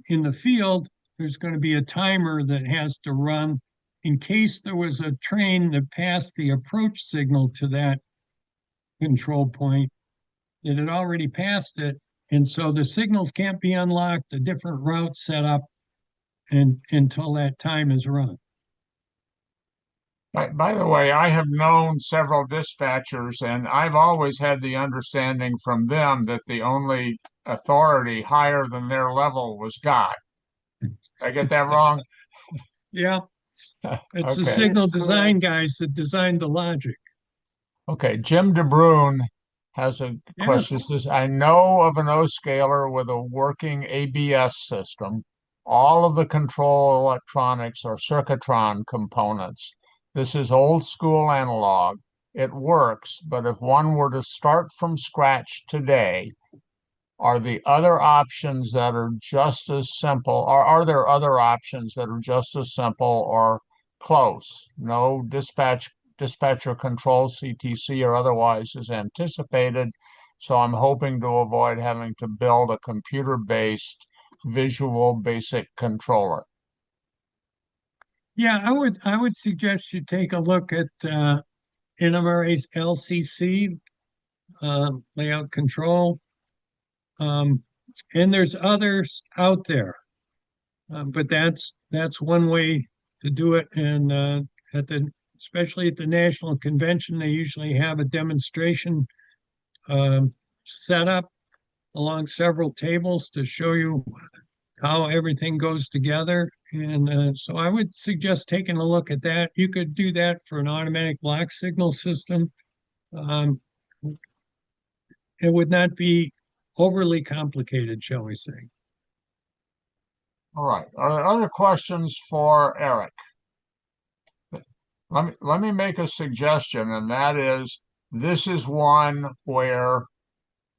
in the field, there's going to be a timer that has to run in case there was a train that passed the approach signal to that control point. It had already passed it, and so the signals can't be unlocked, a different route set up until that time is run. By the way, I have known several dispatchers, and I've always had the understanding from them that the only authority higher than their level was God. Did I get that wrong? Yeah, it's the Okay. signal That's design correct. guys that designed the logic. Okay. Jim DeBrune has a Yeah. question. He says, I know of an O scaler with a working ABS system, all of the control electronics are circuitron components. This is old school analog. It works, but if one were to start from scratch today, are the other options that are just as simple, or are there other options that are just as simple or close? No dispatcher control, CTC or otherwise is anticipated. So I'm hoping to avoid having to build a computer-based visual basic controller. Yeah, I would suggest you take a look at NMRA's LCC layout control. And there's others out there, but that's one way to do it. And especially at the national convention, they usually have a demonstration set up along several tables to show you how everything goes together. And so I would suggest taking a look at that. You could do that for an automatic block signal system. Um, it would not be overly complicated, shall we say. All right. Are there other questions for Eric? Let me make a suggestion, and that is this is one where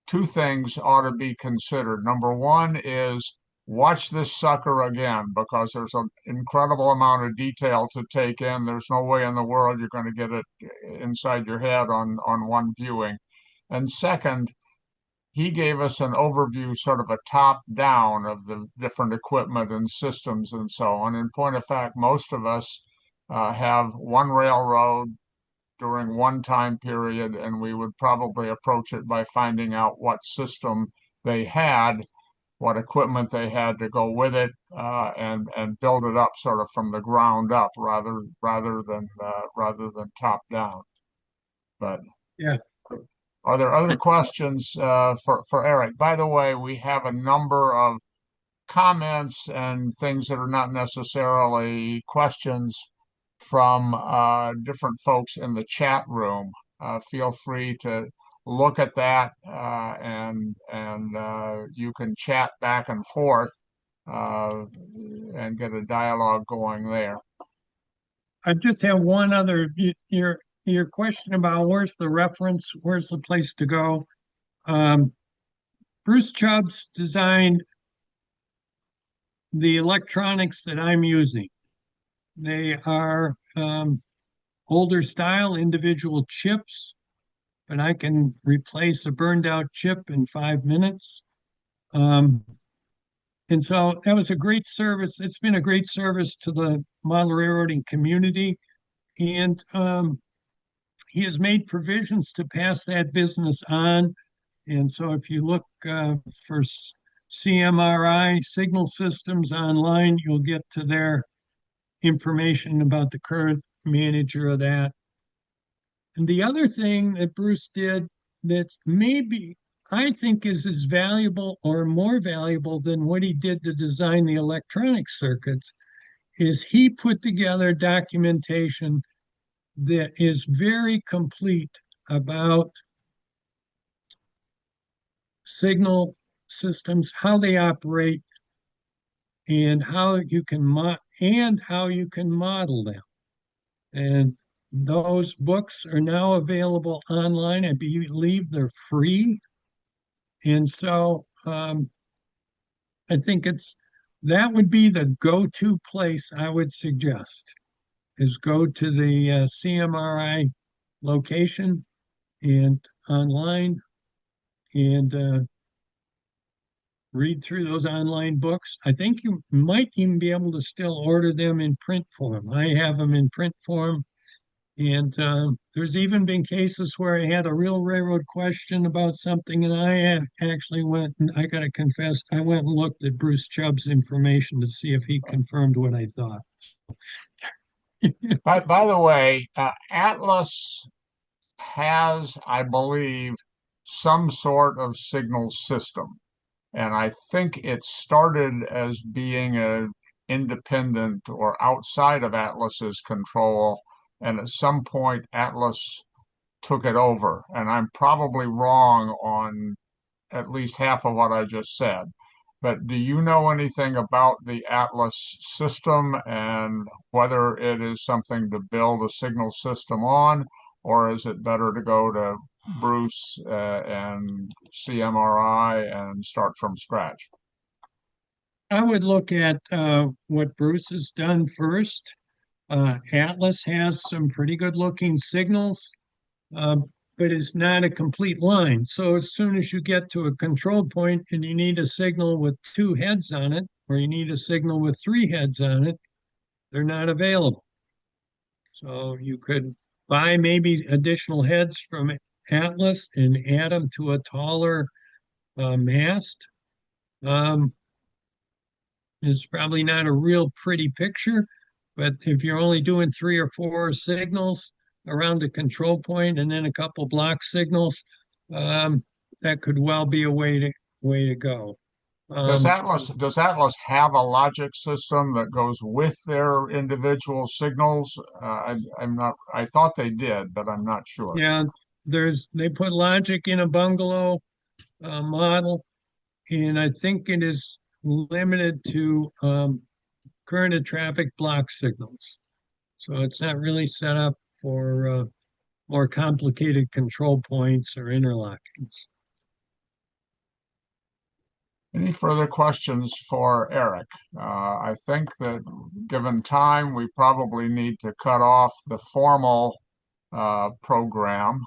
two things ought to be considered. Number one is watch this sucker again because there's an incredible amount of detail to take in. There's no way in the world you're going to get it inside your head on one viewing. And second, he gave us an overview, sort of a top down of the different equipment and systems and so on. In point of fact, most of us have one railroad during one time period, and we would probably approach it by finding out what system they had, what equipment they had to go with it, and build it up sort of from the ground up rather than top down. But Yeah. are there other questions for Eric? By the way, we have a number of comments and things that are not necessarily questions from different folks in the chat room. Feel free to look at that and you can chat back and forth and get a dialogue going there. I just have one other, your question about where's the reference, where's the place to go? Bruce Chubbs designed the electronics that I'm using. They are older style individual chips, but I can replace a burned out chip in 5 minutes. And so that was a great service. It's been a great service to the model railroading community. And he has made provisions to pass that business on. And so if you look for CMRI signal systems online, you'll get to their information about the current manager of that. And the other thing that Bruce did that maybe I think is as valuable or more valuable than what he did to design the electronic circuits is he put together documentation that is very complete about signal systems, how they operate, and how you can model them. And those books are now available online. I believe they're free. And so I think that would be the go-to place I would suggest is go to the CMRI location and online and read through those online books. I think you might even be able to still order them in print form. I have them in print form. And there's even been cases where I had a real railroad question about something, and I actually went and I got to confess, I went and looked at Bruce Chubb's information to see if he confirmed what I thought. By the way, Atlas has, I believe, some sort of signal system. And I think it started as being a independent or outside of Atlas's control. And at some point, Atlas took it over. And I'm probably wrong on at least half of what I just said. but do you know anything about the Atlas system and whether it is something to build a signal system on, or is it better to go to Bruce and CMRI and start from scratch? I would look at what Bruce has done first. Atlas has some pretty good looking signals, uh, but it's not a complete line. So as soon as you get to a control point and you need a signal with two heads on it, or you need a signal with three heads on it, they're not available. So you could buy maybe additional heads from Atlas and add them to a taller mast. Um, it's probably not a real pretty picture, but if you're only doing three or four signals around the control point and then a couple block signals, um, that could well be a way to go. Does Atlas have a logic system that goes with their individual signals? I'm not, I thought they did, but I'm not sure. Yeah, they put logic in a bungalow model, and I think it is limited to current and traffic block signals. So it's not really set up for more complicated control points or interlockings. Any further questions for Eric? I think that given time, we probably need to cut off the formal program.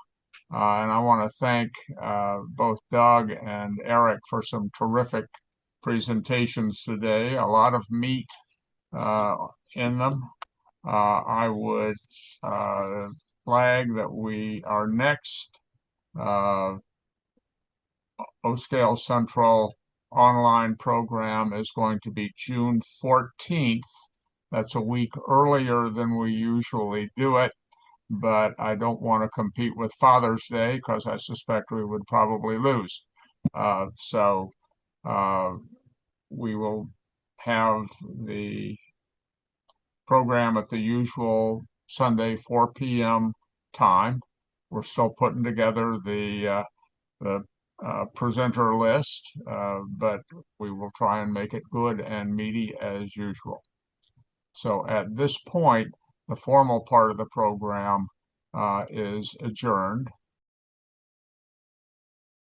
And I want to thank both Doug and Eric for some terrific presentations today. A lot of meat in them. I would flag that our next O-Scale Central online program is going to be June 14th. That's a week earlier than we usually do it, but I don't want to compete with Father's Day because I suspect we would probably lose. So we will have the program at the usual Sunday 4 p.m. time. We're still putting together the presenter list, but we will try and make it good and meaty as usual. So at this point, the formal part of the program is adjourned.